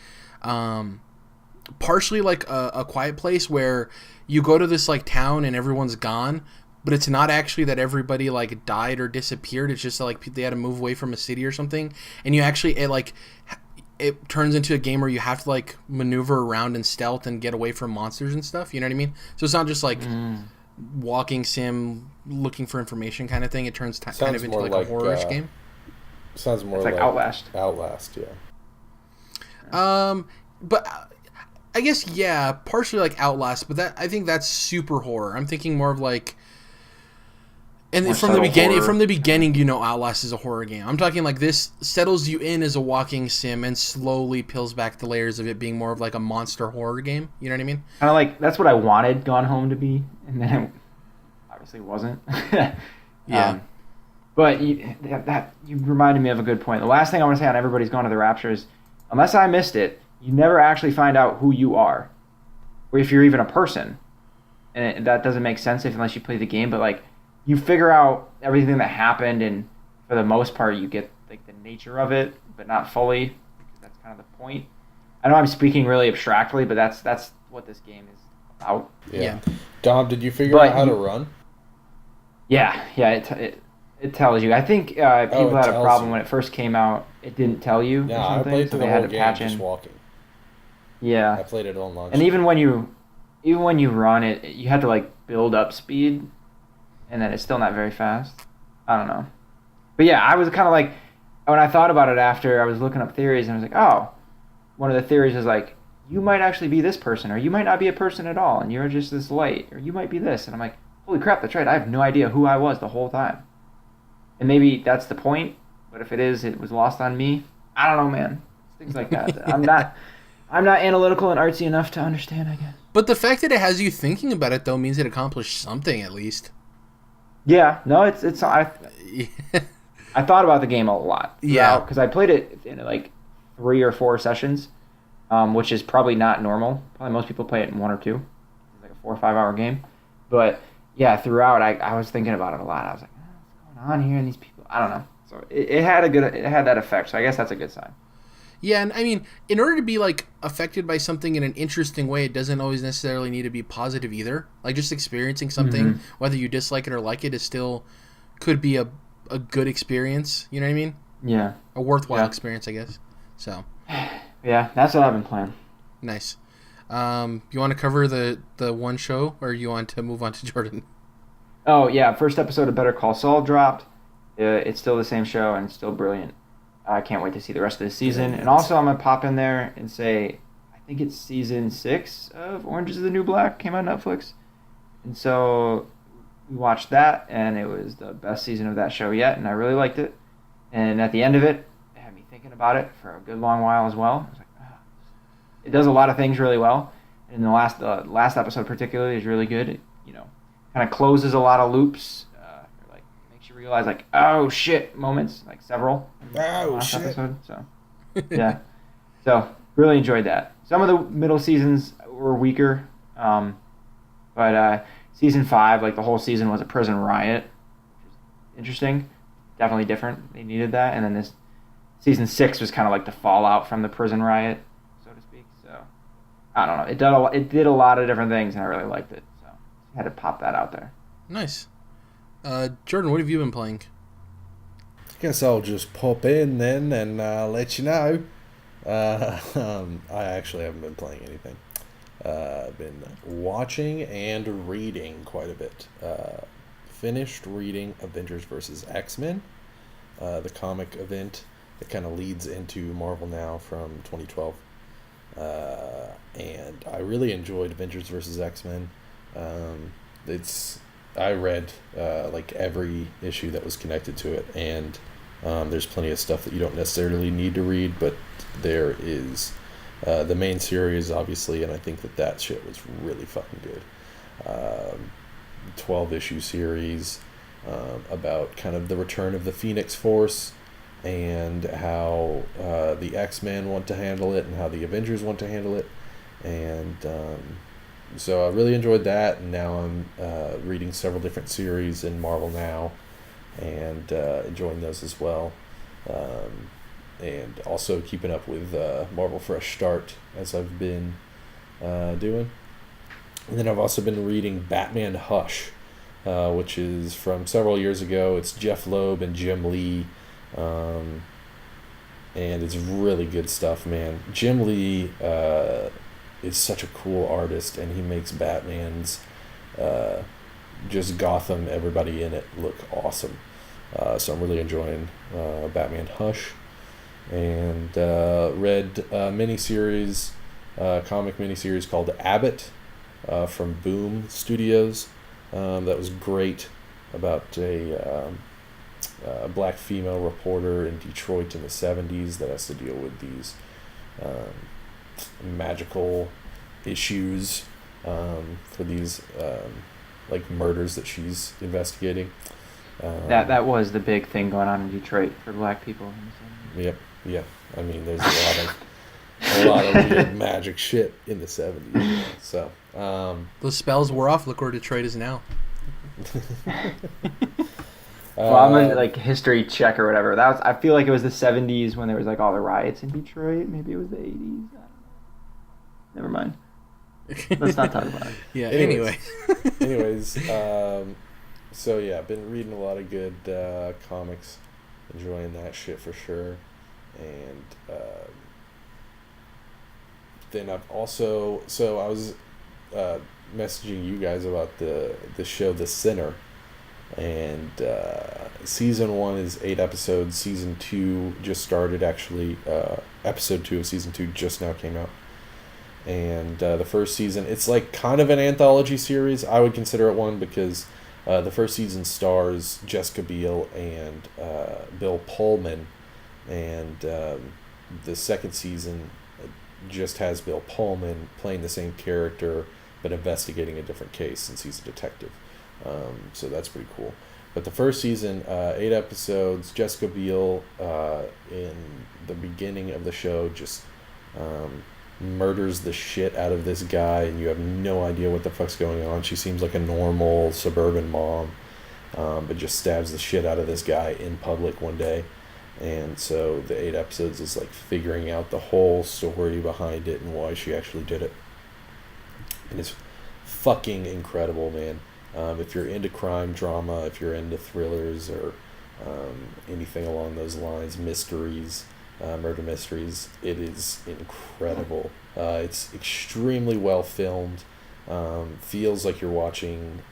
partially like a Quiet Place, where you go to this like town and everyone's gone, but it's not actually that everybody like died or disappeared. It's just that, like, they had to move away from a city or something, and you actually it turns into a game where you have to like maneuver around in stealth and get away from monsters and stuff. You know what I mean? So it's not just like walking sim looking for information kind of thing. It turns kind of into like a horror-ish game. Sounds more it's like Outlast. Outlast, yeah. But I guess, yeah, partially like Outlast, but I think that's super horror. I'm thinking more of like, and more from the subtle beginning, you know, Outlast is a horror game. I'm talking like this settles you in as a walking sim and slowly peels back the layers of it being more of like a monster horror game. You know what I mean? Kind of like that's what I wanted Gone Home to be, and then it obviously wasn't. Yeah. But you reminded me of a good point. The last thing I want to say on Everybody's Gone to the Rapture is, unless I missed it, you never actually find out who you are, or if you're even a person, and that doesn't make sense unless you play the game. But like, you figure out everything that happened, and for the most part, you get like the nature of it, but not fully, because that's kind of the point. I know I'm speaking really abstractly, but that's what this game is about. Yeah. Dom, did you figure out how to run? Yeah. It tells you. I think people had a problem when it first came out. It didn't tell you. Yeah, I played through the whole game just walking. Yeah. I played it on launch. And even when you run it, you had to like build up speed, and then it's still not very fast. I don't know. But yeah, I was kind of like, when I thought about it after, I was looking up theories, and I was like, oh, one of the theories is like, you might actually be this person, or you might not be a person at all, and you're just this light, or you might be this. And I'm like, holy crap, that's right. I have no idea who I was the whole time. And maybe that's the point, but if it is, it was lost on me. I don't know, man. Things like that. I'm not analytical and artsy enough to understand, I guess. But the fact that it has you thinking about it, though, means it accomplished something at least. Yeah, no, I thought about the game a lot. Yeah, because I played it in like 3 or 4 sessions, which is probably not normal. Probably most people play it in 1 or 2. It's like a 4 or 5 hour game. But yeah, throughout, I was thinking about it a lot. I was like, what's going on here? And these people, I don't know. So it had that effect. So I guess that's a good sign. Yeah, and I mean, in order to be like affected by something in an interesting way, it doesn't always necessarily need to be positive either. Like just experiencing something, whether you dislike it or like it, is still could be a good experience. You know what I mean? Yeah. A worthwhile experience, I guess. So. Yeah, that's what I've been playing. Nice. You want to cover the one show, or you want to move on to Jordan? Oh yeah, first episode of Better Call Saul dropped. It's still the same show and it's still brilliant. I can't wait to see the rest of the season. And also, I'm going to pop in there and say, I think it's season 6 of Orange is the New Black, came on Netflix. And so we watched that, and it was the best season of that show yet, and I really liked it. And at the end of it had me thinking about it for a good long while as well. I was like, oh. It does a lot of things really well. And the last episode particularly is really good. It, kind of closes a lot of loops. You realize like, oh shit moments, like several last episode. So yeah, so really enjoyed that. Some of the middle seasons were weaker, but season 5, like the whole season was a prison riot, which is interesting, definitely different. They needed that. And then this season 6 was kind of like the fallout from the prison riot, so to speak. So I don't know, it did a lot of different things, and I really liked it, so I had to pop that out there. Nice. Jordan, what have you been playing? guess I'll just pop in then and let you know. I actually haven't been playing anything. I've been watching and reading quite a bit. Finished reading Avengers vs. X-Men, the comic event that kind of leads into Marvel Now from 2012. And I really enjoyed Avengers vs. X-Men. I read like every issue that was connected to it, and there's plenty of stuff that you don't necessarily need to read, but there is the main series, obviously, and I think that shit was really fucking good. 12-issue series about kind of the return of the Phoenix Force and how the X-Men want to handle it and how the Avengers want to handle it. And so I really enjoyed that, and now I'm reading several different series in Marvel Now and enjoying those as well. And also keeping up with Marvel Fresh Start as I've been doing. And then I've also been reading Batman Hush, which is from several years ago. It's Jeff Loeb and Jim Lee, and it's really good stuff, man. Jim Lee is such a cool artist, and he makes Batman's just Gotham, everybody in it, look awesome. So I'm really enjoying Batman Hush. And read a comic miniseries called Abbott from Boom Studios. That was great, about a black female reporter in Detroit in the 70s that has to deal with these magical issues for these like murders that she's investigating. That was the big thing going on in Detroit for black people. Yep. I mean, there's a lot of weird magic shit in the 70s. So those spells wore off. Look where Detroit is now. Well, I'm a like history check or whatever. I feel like it was the 70s when there was like all the riots in Detroit. Maybe it was the 80s. I don't know. Never mind. Let's not talk about it. Yeah. Anyways, so yeah, I've been reading a lot of good comics, enjoying that shit for sure, and then I've also I was messaging you guys about the show The Sinner, and season 1 is 8 episodes. Season 2 just started, actually. Episode 2 of season 2 just now came out. And the first season, it's like kind of an anthology series. I would consider it one because the first season stars Jessica Biel and Bill Pullman, and the second season just has Bill Pullman playing the same character but investigating a different case since he's a detective. So that's pretty cool. But the first season, 8 episodes, Jessica Biel in the beginning of the show just murders the shit out of this guy, and you have no idea what the fuck's going on. She seems like a normal suburban mom, but just stabs the shit out of this guy in public one day. And so the 8 episodes is like figuring out the whole story behind it and why she actually did it. And it's fucking incredible, man. If you're into crime drama, if you're into thrillers or anything along those lines, mysteries, murder mysteries, it is incredible. It's extremely well filmed. Feels like you're watching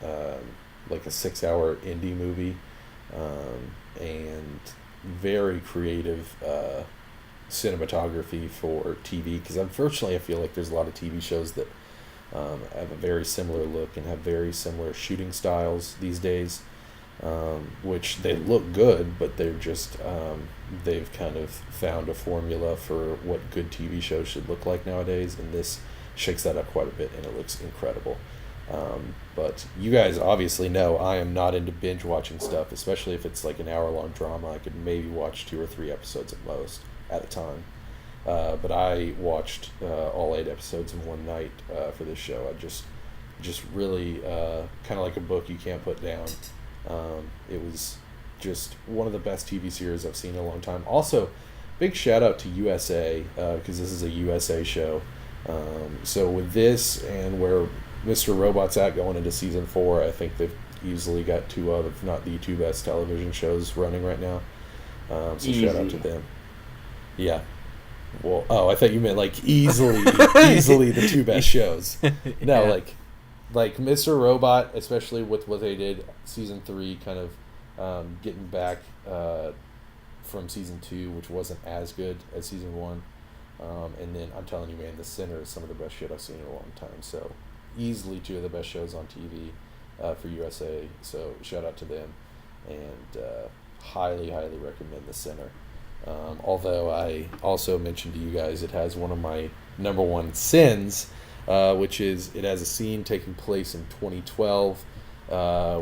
like a 6-hour indie movie, and very creative cinematography for TV, because unfortunately I feel like there's a lot of TV shows that have a very similar look and have very similar shooting styles these days, which they look good, but they're just they've kind of found a formula for what good TV shows should look like nowadays, and this shakes that up quite a bit, and it looks incredible. But you guys obviously know I am not into binge watching stuff, especially if it's like an hour-long drama. I could maybe watch 2 or 3 episodes at most at a time. But I watched all 8 episodes in one night for this show. I just really kind of like a book you can't put down. It was just one of the best TV series I've seen in a long time. Also, big shout out to USA, because this is a USA show. So with this and where Mr. Robot's at going into season 4, I think they've easily got 2 of, if not the 2 best television shows running right now. So shout out to them. Yeah. Well, I thought you meant like easily the two best shows. No, Yeah. like Mr. Robot, especially with what they did season 3, kind of getting back from season 2, which wasn't as good as season 1. And then I'm telling you, man, The Sinner is some of the best shit I've seen in a long time. So easily 2 of the best shows on TV for USA. So shout out to them, and highly recommend The Sinner. Although I also mentioned to you guys it has one of my number one sins, which is it has a scene taking place in 2012,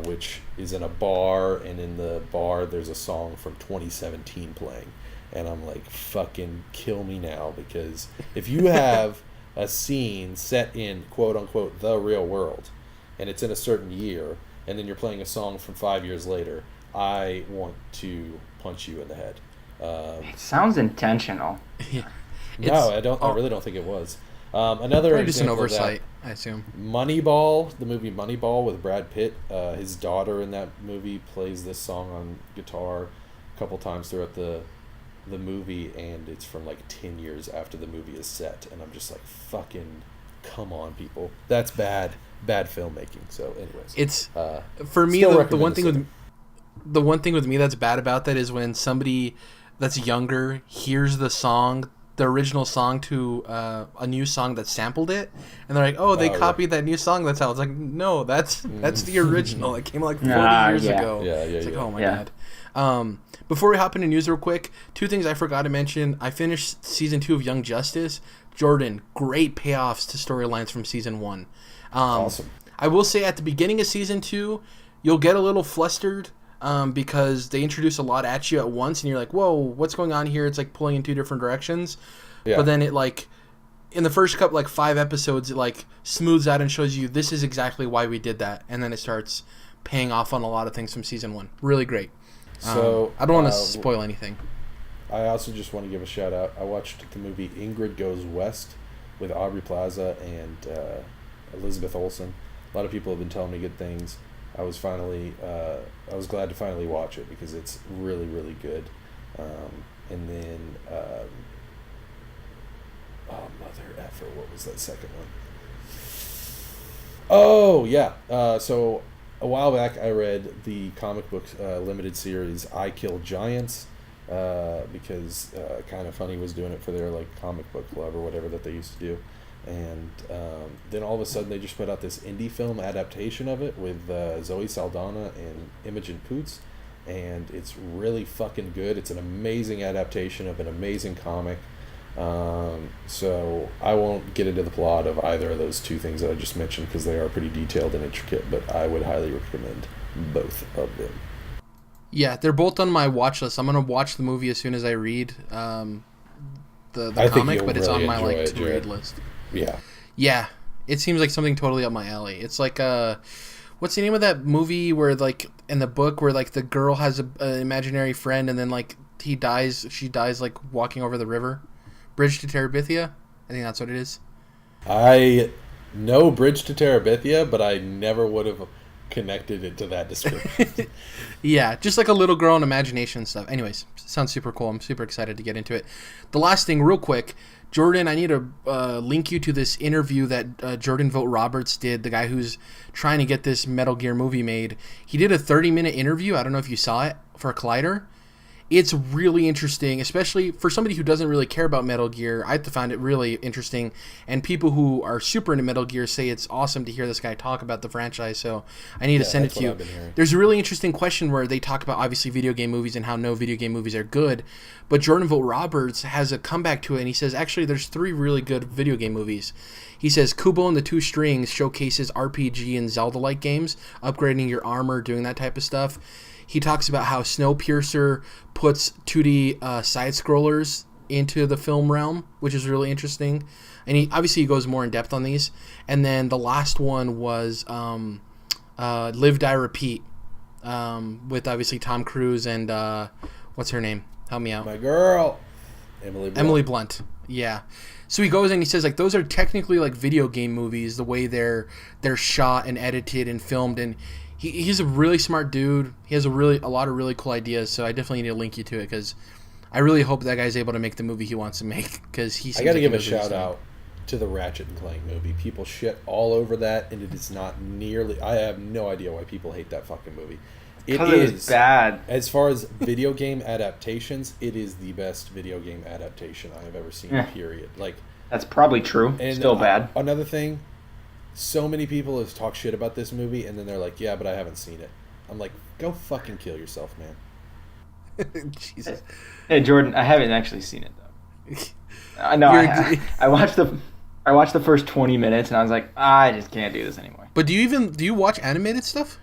which is in a bar, and in the bar there's a song from 2017 playing. And I'm like, fucking kill me now, because if you have a scene set in quote-unquote the real world, and it's in a certain year, and then you're playing a song from 5 years later, I want to punch you in the head. It sounds intentional. Yeah. No, I don't. I really don't think it was. Another Probably just an example of that, oversight, I assume. Moneyball, the movie Moneyball with Brad Pitt. His daughter in that movie plays this song on guitar a couple times throughout the movie, and it's from like 10 years after the movie is set, and I'm just like, fucking come on, people. That's bad filmmaking. So anyways, It's for me the one thing with me that's bad about that is when somebody that's younger hears the original song to a new song that sampled it, and they're like, oh, they copied that new song that's out. It's like, no, that's the original. It came like 40 years ago. It's like, oh my god. Before we hop into news real quick, 2 things I forgot to mention. I finished season 2 of Young Justice. Jordan, great payoffs to storylines from season 1. awesome. I will say at the beginning of season 2, you'll get a little flustered because they introduce a lot at you at once, and you're like, whoa, what's going on here? It's like pulling in 2 different directions. Yeah. But then it like, in the first couple, like 5 episodes, it like smooths out and shows you this is exactly why we did that. And then it starts paying off on a lot of things from season 1. Really great. So I don't want to spoil anything. I also just want to give a shout out. I watched the movie Ingrid Goes West with Aubrey Plaza and Elizabeth Olsen. A lot of people have been telling me good things. I was glad to finally watch it because it's really good. And then mother effer, what was that second one? Oh yeah. So a while back I read the comic book limited series I Kill Giants. Because Kind of Funny was doing it for their like comic book club or whatever that they used to do, and then all of a sudden they just put out this indie film adaptation of it with Zoe Saldana and Imogen Poots, and it's really fucking good. It's an amazing adaptation of an amazing comic. So I won't get into the plot of either of those 2 things that I just mentioned because they are pretty detailed and intricate, but I would highly recommend both of them. Yeah, they're both on my watch list. I'm gonna watch the movie as soon as I read the comic, but it's really on my like it, to read list. Yeah, it seems like something totally up my alley. It's like what's the name of that movie where like in the book where like the girl has an imaginary friend and then like she dies like walking over the river, Bridge to Terabithia. I think that's what it is. I know Bridge to Terabithia, but I never would have connected it to that description. Yeah, just like a little girl and imagination stuff. Anyways, sounds super cool. I'm super excited to get into it. The last thing, real quick, Jordan, I need to link you to this interview that Jordan Vogt Roberts did, the guy who's trying to get this Metal Gear movie made. He did a 30-minute interview. I don't know if you saw it, for Collider. It's really interesting, especially for somebody who doesn't really care about Metal Gear. I found it really interesting, and people who are super into Metal Gear say it's awesome to hear this guy talk about the franchise, so I need to send it to you. There's a really interesting question where they talk about, obviously, video game movies and how no video game movies are good, but Jordan Vogt Roberts has a comeback to it, and he says, actually, there's 3 really good video game movies. He says, Kubo and the Two Strings showcases RPG and Zelda-like games, upgrading your armor, doing that type of stuff. He talks about how Snowpiercer puts 2D side-scrollers into the film realm, which is really interesting. And he goes more in depth on these. And then the last one was Live, Die, Repeat, with obviously Tom Cruise and what's her name? Help me out. My girl, Emily Blunt. Emily Blunt. Yeah. So he goes and he says like those are technically like video game movies, the way they're shot and edited and filmed, and He's a really smart dude. He has a lot of really cool ideas. So I definitely need to link you to it because I really hope that guy's able to make the movie he wants to make because he. I got to give a shout out to the Ratchet and Clank movie. People shit all over that, and it is not nearly. I have no idea why people hate that fucking movie. It was bad. As far as video game adaptations, it is the best video game adaptation I have ever seen. Period. Like that's probably true. And still bad. Another thing, so many people have talked shit about this movie, and then they're like, "Yeah, but I haven't seen it." I'm like, "Go fucking kill yourself, man." Jesus. Hey Jordan, I haven't actually seen it though. No, I watched the first 20 minutes, and I was like, I just can't do this anymore. But do you watch animated stuff?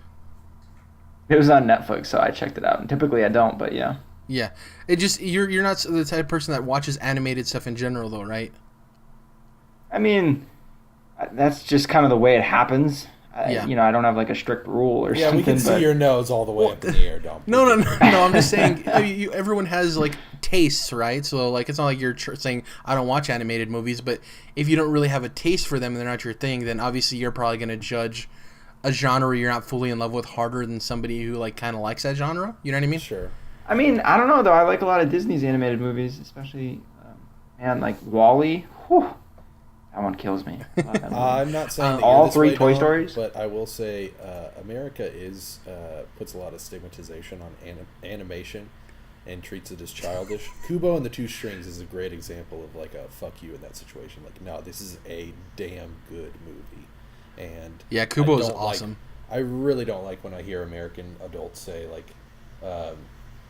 It was on Netflix, so I checked it out. And typically I don't, but yeah. Yeah. It just you're not the type of person that watches animated stuff in general though, right? I mean, that's just kind of the way it happens. Yeah. I don't have like a strict rule or something. Yeah, we can see your nose all the way up in the air, don't we? No, I'm just saying everyone has like tastes, right? So like it's not like you're saying I don't watch animated movies, but if you don't really have a taste for them and they're not your thing, then obviously you're probably going to judge a genre you're not fully in love with harder than somebody who like kind of likes that genre. You know what I mean? Sure. I mean, I don't know though. I like a lot of Disney's animated movies, especially like WALL-E. Whew, that one kills me. I love that movie. I'm not saying that all three Toy Stories, but I will say America puts a lot of stigmatization on animation and treats it as childish. Kubo and the Two Strings is a great example of like a fuck you in that situation. Like, no, this is a damn good movie. And yeah, Kubo is awesome. I really don't like when I hear American adults say like,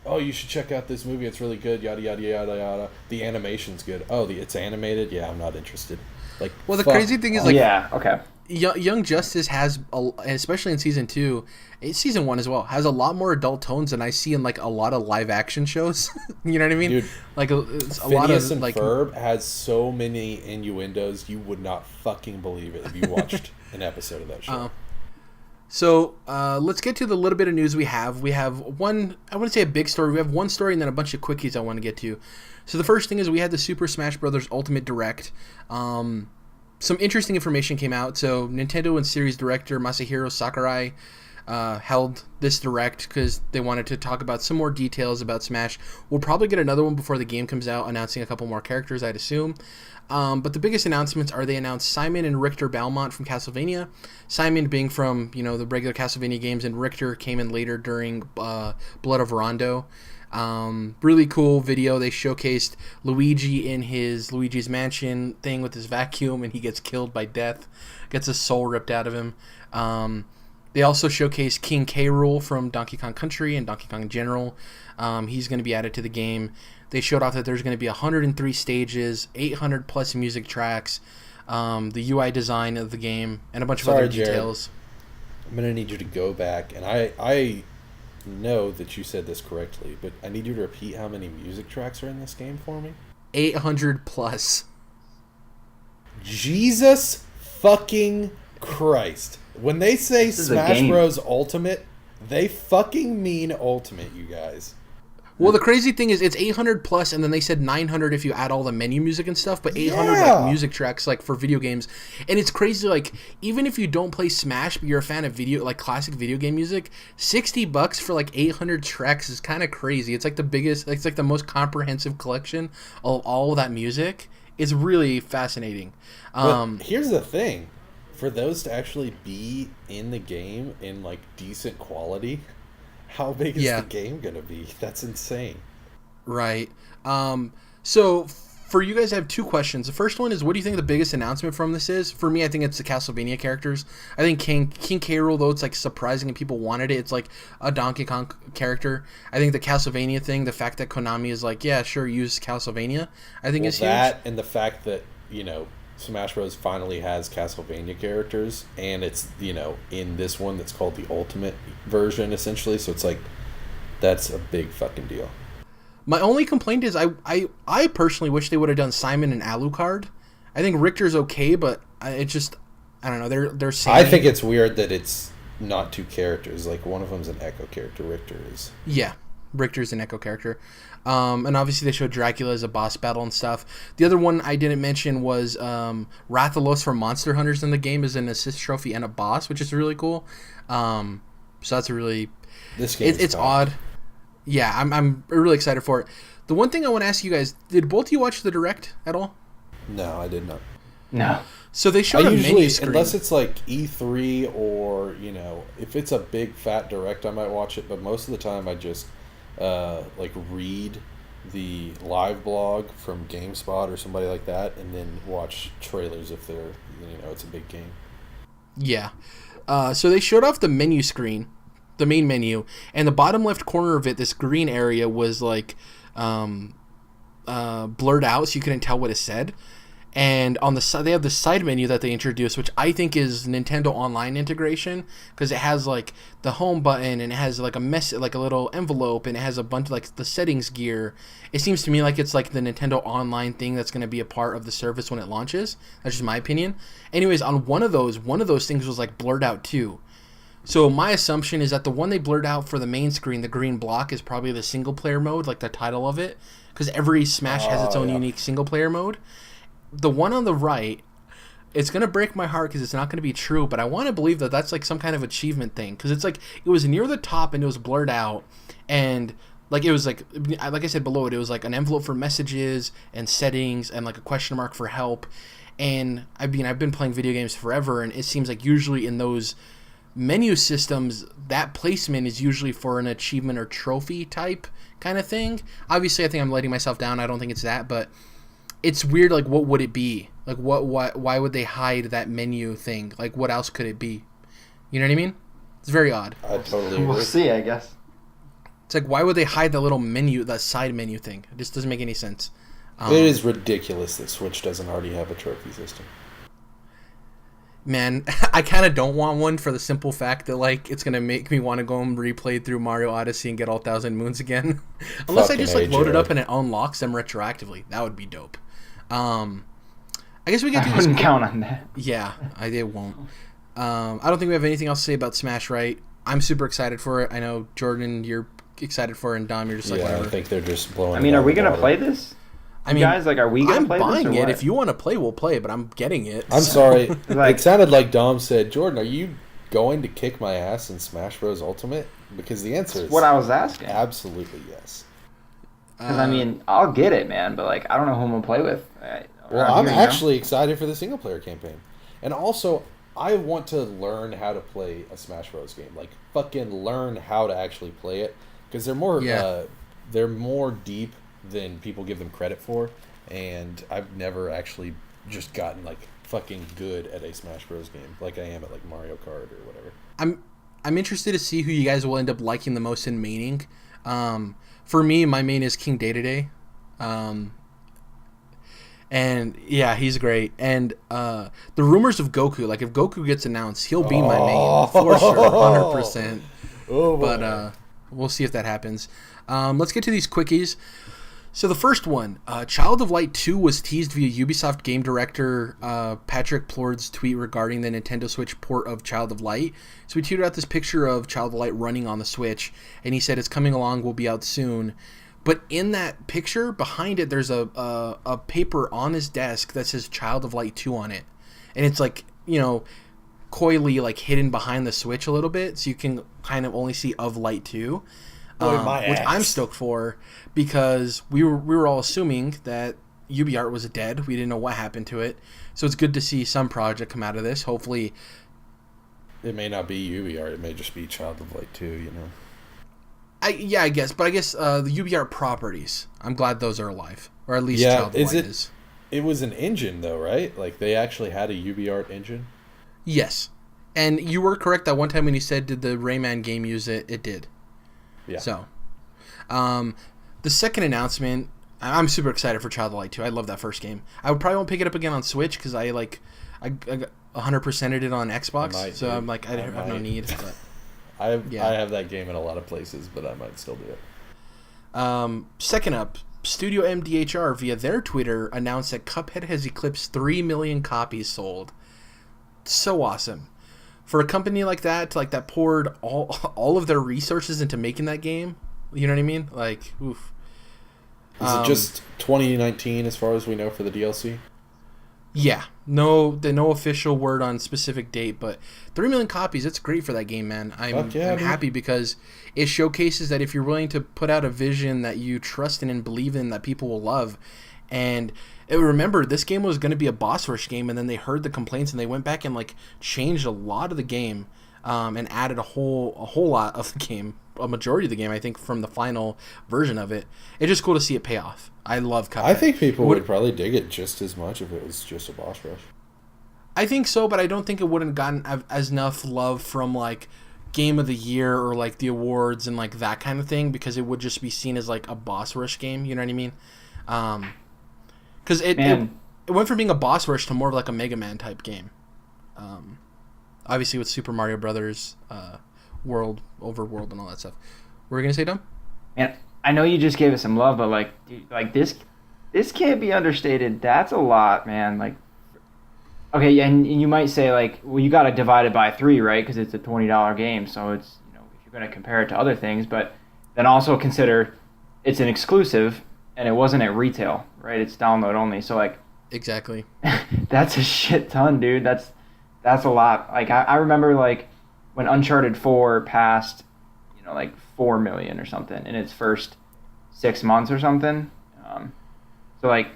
"Oh, you should check out this movie. It's really good." Yada yada yada yada. The animation's good. Oh, it's animated. Yeah, I'm not interested. Like, well, the crazy thing is like, yeah, okay. Young Justice has, especially in season 2, season 1 as well, has a lot more adult tones than I see in like a lot of live action shows. You know what I mean? Dude, like it's a Phineas lot of and like Ferb has so many innuendos you would not fucking believe it if you watched an episode of that show. So let's get to the little bit of news we have. We have one, I wouldn't say a big story. We have one story and then a bunch of quickies I want to get to. So the first thing is we had the Super Smash Bros. Ultimate Direct. Some interesting information came out. So Nintendo and Series Director Masahiro Sakurai held this Direct because they wanted to talk about some more details about Smash. We'll probably get another one before the game comes out, announcing a couple more characters, I'd assume. But the biggest announcements are they announced Simon and Richter Belmont from Castlevania. Simon being from, the regular Castlevania games, and Richter came in later during Blood of Rondo. Really cool video. They showcased Luigi in his Luigi's Mansion thing with his vacuum, and he gets killed by death, gets his soul ripped out of him. They also showcased King K. Rool from Donkey Kong Country and Donkey Kong in general. He's going to be added to the game. They showed off that there's going to be 103 stages, 800 plus music tracks, the UI design of the game, and a bunch of other details. Jared, I'm going to need you to go back, and I know that you said this correctly, but I need you to repeat how many music tracks are in this game for me. 800 plus. Jesus fucking Christ. When they say Smash Bros. Ultimate, they fucking mean Ultimate, you guys. Well, the crazy thing is it's 800 plus, and then they said 900 if you add all the menu music and stuff, but 800 like music tracks like for video games. And it's crazy, like even if you don't play Smash, but you're a fan of classic video game music, $60 for like 800 tracks is kind of crazy. It's like it's like the most comprehensive collection of all of that music. It's really fascinating. But here's the thing. For those to actually be in the game in like decent quality, how big is the game gonna be? That's insane. Right. So for you guys, I have two questions. The first one is, what do you think the biggest announcement from this is? For me, I think it's the Castlevania characters. I think King K. Rool, though it's like surprising and people wanted it, it's like a Donkey Kong character. I think the Castlevania thing, the fact that Konami is like, yeah, sure, use Castlevania, I think is huge. That and the fact that, Smash Bros. Finally has Castlevania characters, and it's, in this one that's called the Ultimate version, essentially. So it's like, that's a big fucking deal. My only complaint is I personally wish they would have done Simon and Alucard. I think Richter's okay, but it just, I don't know. They're saying. I think it's weird that it's not two characters. Like, one of them's an Echo character. Richter is. Yeah, Richter's an Echo character. And obviously they showed Dracula as a boss battle and stuff. The other one I didn't mention was Rathalos from Monster Hunters in the game is an assist trophy and a boss, which is really cool. So that's a really This game it's odd. Yeah, I'm really excited for it. The one thing I want to ask you guys: did both of you watch the direct at all? No, I did not. No. So they showed a menu screen. Unless it's like E3 or, if it's a big fat direct, I might watch it. But most of the time, I just read the live blog from GameSpot or somebody like that, and then watch trailers if they're, it's a big game. Yeah. So they showed off the menu screen, the main menu, and the bottom left corner of it, this green area was like blurred out, so you couldn't tell what it said. And on the side, they have the side menu that they introduced, which I think is Nintendo Online integration, because it has like the home button and it has like a little envelope, and it has a bunch of like the settings gear. It seems to me like it's like the Nintendo Online thing that's going to be a part of the service when it launches. That's just my opinion. Anyways, on one of those things was like blurred out too. So my assumption is that the one they blurred out for the main screen, the green block, is probably the single player mode, like the title of it, because every Smash has its own unique single player mode. The one on the right, it's going to break my heart because it's not going to be true, but I want to believe that that's like some kind of achievement thing, because it's like it was near the top and it was blurred out, and like it was like I said below it was like an envelope for messages and settings and like a question mark for help. And I've been playing video games forever, and it seems like usually in those menu systems that placement is usually for an achievement or trophy type kind of thing. Obviously I think I'm letting myself down. I don't think it's that, but it's weird. Like, what would it be? Like, why would they hide that menu thing? Like, what else could it be? You know what I mean? It's very odd. I totally agree. We'll see, I guess. It's like, why would they hide the little menu, that side menu thing? It just doesn't make any sense. It is ridiculous that Switch doesn't already have a trophy system. Man, I kind of don't want one for the simple fact that, like, it's going to make me want to go and replay through Mario Odyssey and get all 1,000 Moons again. Unless I just, like, load it up and it unlocks them retroactively. That would be dope. I guess we get to I wouldn't count on that. Yeah, I won't. I don't think we have anything else to say about Smash, right? I'm super excited for it. I know, Jordan, you're excited for it, and Dom, you're just like, whatever. I think they're just blowing I mean, are we going to play this? Guys, like, are we going to play this? I'm buying it. What? If you want to play, we'll play, but I'm getting it. I'm sorry. Like, it sounded like Dom said, Jordan, are you going to kick my ass in Smash Bros. Ultimate? Because the answer is... what I was asking. Absolutely yes. Because, I mean, I'll get it, man, but, like, I don't know who I'm going to play with. I'm actually excited for the single-player campaign. And also, I want to learn how to play a Smash Bros. Game. Like, fucking learn how to actually play it. Because they're more deep than people give them credit for. And I've never actually just gotten, like, fucking good at a Smash Bros. Game. Like I am at, like, Mario Kart or whatever. I'm interested to see who you guys will end up liking the most in maining. For me, my main is King Day-to-Day. And yeah, he's great. And the rumors of Goku, like if Goku gets announced, he'll be my main for sure, 100%. But we'll see if that happens. Let's get to these quickies. So the first one, Child of Light 2 was teased via Ubisoft game director Patrick Plord's tweet regarding the Nintendo Switch port of Child of Light. So we tweeted out this picture of Child of Light running on the Switch, and he said it's coming along, will be out soon. But in that picture, behind it, there's a paper on his desk that says Child of Light 2 on it. And it's like, coyly like hidden behind the Switch a little bit, so you can kind of only see of Light 2. Which I'm stoked for, because we were all assuming that UbiArt was dead. We didn't know what happened to it. So it's good to see some project come out of this. Hopefully. It may not be UbiArt. It may just be Child of Light 2, I guess. But I guess the UbiArt properties, I'm glad those are alive. Or at least Child of Light is. It was an engine, though, right? Like, they actually had a UbiArt engine? Yes. And you were correct that one time when you said, did the Rayman game use it? It did. Yeah. So, the second announcement, I'm super excited for Child of Light 2. I love that first game. I would probably won't pick it up again on Switch because I 100%ed it on Xbox. So I'm like, I have no need. But I have that game in a lot of places, but I might still do it. Second up, Studio MDHR via their Twitter announced that Cuphead has eclipsed 3 million copies sold. So awesome. For a company like that, that poured all of their resources into making that game, you know what I mean? Like, oof. Is it just 2019 as far as we know for the DLC? Yeah, no official word on specific date, but 3 million copies. That's great for that game, man. I'm happy because it showcases that if you're willing to put out a vision that you trust in and believe in, that people will love. And remember, this game was going to be a boss rush game, and then they heard the complaints and they went back and like changed a lot of the game, and added a whole lot of the game, a majority of the game, I think, from the final version of it. It's just cool to see it pay off. I love Cuphead. I think people would probably dig it just as much if it was just a boss rush. I think so, but I don't think it wouldn't gotten as enough love from like Game of the Year or like the awards and like that kind of thing, because it would just be seen as like a boss rush game. You know what I mean? Because it went from being a boss rush to more of like a Mega Man type game. Obviously with Super Mario Brothers, world overworld and all that stuff. What were you gonna say, Dom? And I know you just gave it some love, but like, dude, like this can't be understated. That's a lot, man. Like, okay, and you might say like, well, you got to divide it by 3, right? Because it's a $20 game, so it's, you know, if you're gonna compare it to other things, but then also consider it's an exclusive and it wasn't at retail, right? It's download only, so like, exactly. That's a shit ton, dude. That's a lot. Like I remember like when Uncharted 4 passed, you know, like 4 million or something in its first 6 months or something. So like,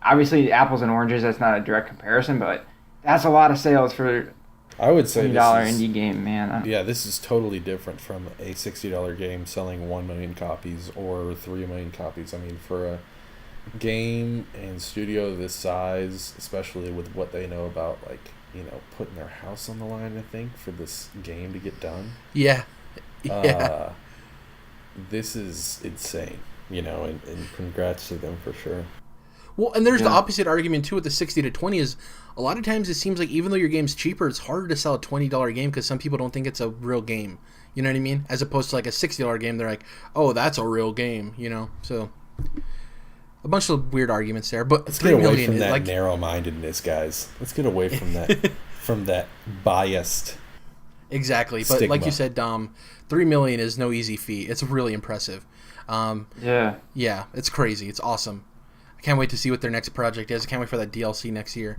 obviously apples and oranges, that's not a direct comparison, but that's a lot of sales for I would say $20 indie game, man. Yeah, this is totally different from a $60 game selling 1 million copies or 3 million copies. I mean, for a game and studio this size, especially with what they know about, like, you know, putting their house on the line, I think, for this game to get done. Yeah. This is insane, you know, and congrats to them for sure. Well, and there's the opposite argument too with the 60 to 20 is a lot of times it seems like even though your game's cheaper, it's harder to sell a $20 game because some people don't think it's a real game. You know what I mean? As opposed to like a $60 game, they're like, oh, that's a real game, you know? So a bunch of weird arguments there, but let's get away from that like, narrow-mindedness, guys. Let's get away from that from that biased. Exactly, but like you said, Dom, 3 million is no easy feat. It's really impressive. Yeah, it's crazy. It's awesome. I can't wait to see what their next project is. I can't wait for that DLC next year.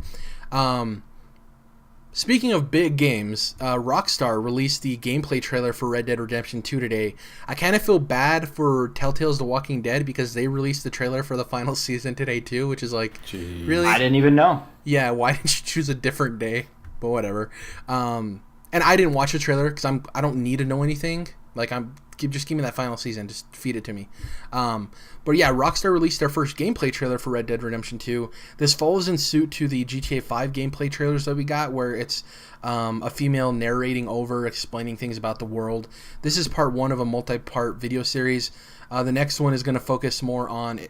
Speaking of big games, Rockstar released the gameplay trailer for Red Dead Redemption 2 today. I kind of feel bad for Telltale's The Walking Dead because they released the trailer for the final season today too, which is like, jeez. Really? I didn't even know. Yeah, why didn't you choose a different day? But whatever. And I didn't watch the trailer because I don't need to know anything. Like just give me that final season. Just feed it to me. But yeah, Rockstar released their first gameplay trailer for Red Dead Redemption 2. This follows in suit to the GTA 5 gameplay trailers that we got, where it's a female narrating over, explaining things about the world. This is part 1 of a multi-part video series. The next one is going to focus more on,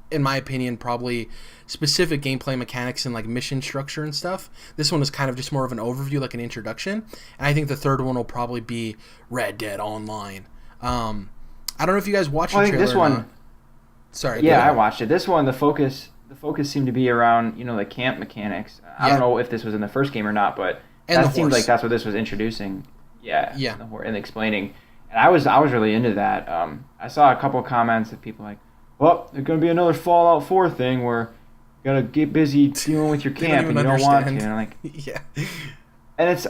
in my opinion, probably specific gameplay mechanics and like mission structure and stuff. This one is kind of just more of an overview, like an introduction. And I think the third one will probably be Red Dead Online. I don't know if you guys watched the trailer. This one. Sorry. Yeah, I watched it. This one, the focus seemed to be around, you know, the camp mechanics. I don't know if this was in the first game or not, but that seemed like that's what this was introducing. Yeah. And explaining. And I was really into that. I saw a couple comments of people like, well, there's going to be another Fallout 4 thing where you got to get busy dealing with your camp and you don't want to. And I'm like, yeah. And it's,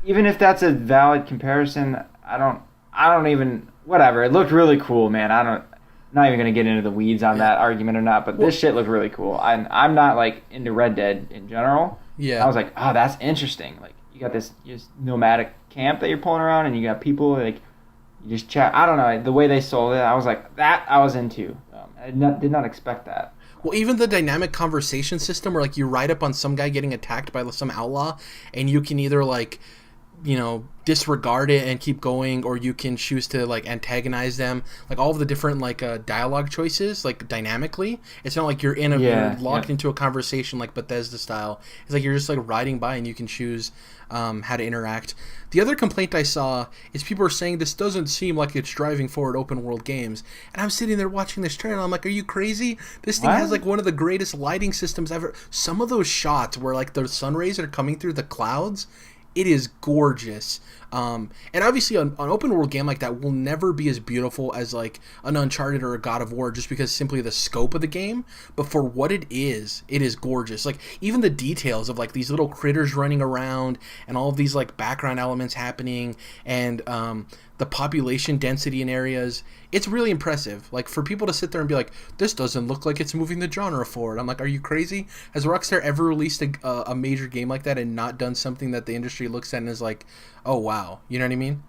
even if that's a valid comparison, I don't even, whatever. It looked really cool, man. I'm not even going to get into the weeds on that argument or not, but this shit looked really cool. I'm not, like, into Red Dead in general. Yeah. I was like, oh, that's interesting. Like, you got this just nomadic camp that you're pulling around, and you got people, like, you just chat. I don't know. The way they sold it, I was like, that I was into. I did not expect that. Well, even the dynamic conversation system where, like, you ride up on some guy getting attacked by some outlaw, and you can either, like, you know, disregard it and keep going, or you can choose to, like, antagonize them. Like, all of the different, like, dialogue choices, like, dynamically. It's not like you're you're locked into a conversation like Bethesda style. It's like you're just, like, riding by and you can choose how to interact. The other complaint I saw is people are saying this doesn't seem like it's driving forward open world games. And I'm sitting there watching this trailer and I'm like, are you crazy? This thing has like one of the greatest lighting systems ever. Some of those shots where like the sun rays are coming through the clouds, it is gorgeous. And obviously an open world game like that will never be as beautiful as like an Uncharted or a God of War, just because simply the scope of the game. But for what it is gorgeous. Like even the details of like these little critters running around and all of these like background elements happening, and the population density in areas, it's really impressive. Like for people to sit there and be like, this doesn't look like it's moving the genre forward. I'm like, are you crazy? Has Rockstar ever released a major game like that and not done something that the industry looks at and is like, oh wow, you know what I mean?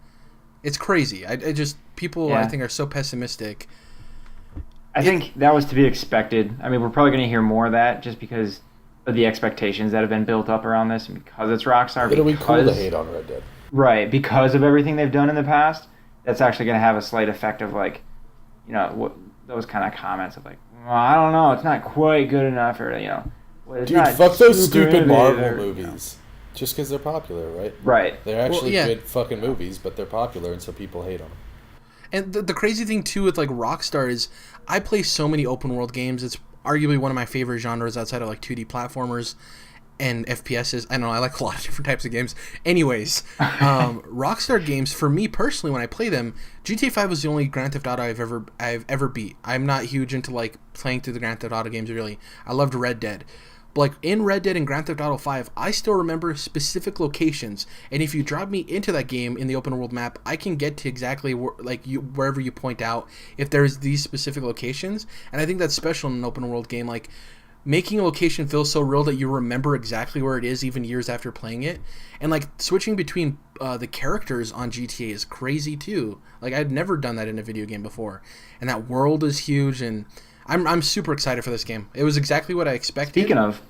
It's crazy. I just people I think are so pessimistic. I think that was to be expected. I mean, we're probably going to hear more of that just because of the expectations that have been built up around this, and because it's Rockstar. It'll be cool to hate on Red Dead. Right, because of everything they've done in the past, that's actually going to have a slight effect of like, you know, those kind of comments of like, well, I don't know, it's not quite good enough, or you know, it's dude, fuck those stupid Marvel movies. Just because they're popular, right? Right. They're actually good fucking movies, but they're popular, and so people hate them. And the crazy thing too with like Rockstar is, I play so many open world games. It's arguably one of my favorite genres outside of like 2D platformers and FPSs. I don't know, I like a lot of different types of games. Anyways, Rockstar games, for me personally, when I play them, GTA 5 was the only Grand Theft Auto I've ever beat. I'm not huge into like playing through the Grand Theft Auto games really. I loved Red Dead. But like in Red Dead and Grand Theft Auto 5, I still remember specific locations, and if you drop me into that game in the open world map, I can get to exactly wherever you point out if there's these specific locations. And I think that's special in an open world game, like making a location feel so real that you remember exactly where it is even years after playing it. And like switching between the characters on GTA is crazy too. Like I'd never done that in a video game before, and that world is huge, and I'm super excited for this game. It was exactly what I expected. Speaking of,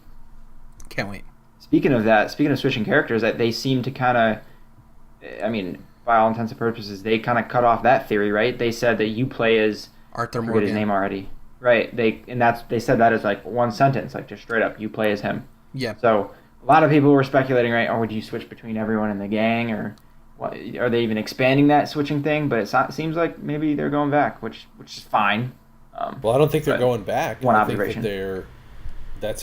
can't wait. Speaking of that, speaking of switching characters, that they seem to kind of, I mean, by all intents and purposes, they kind of cut off that theory, right? They said that you play as Arthur I forget Morgan. his name already. Right. They said that as like one sentence, like just straight up, you play as him. Yeah. So a lot of people were speculating, right? Or would you switch between everyone in the gang, or what? Are they even expanding that switching thing? But it seems like maybe they're going back, which is fine. Well, I don't think they're going back. One I observation. Think that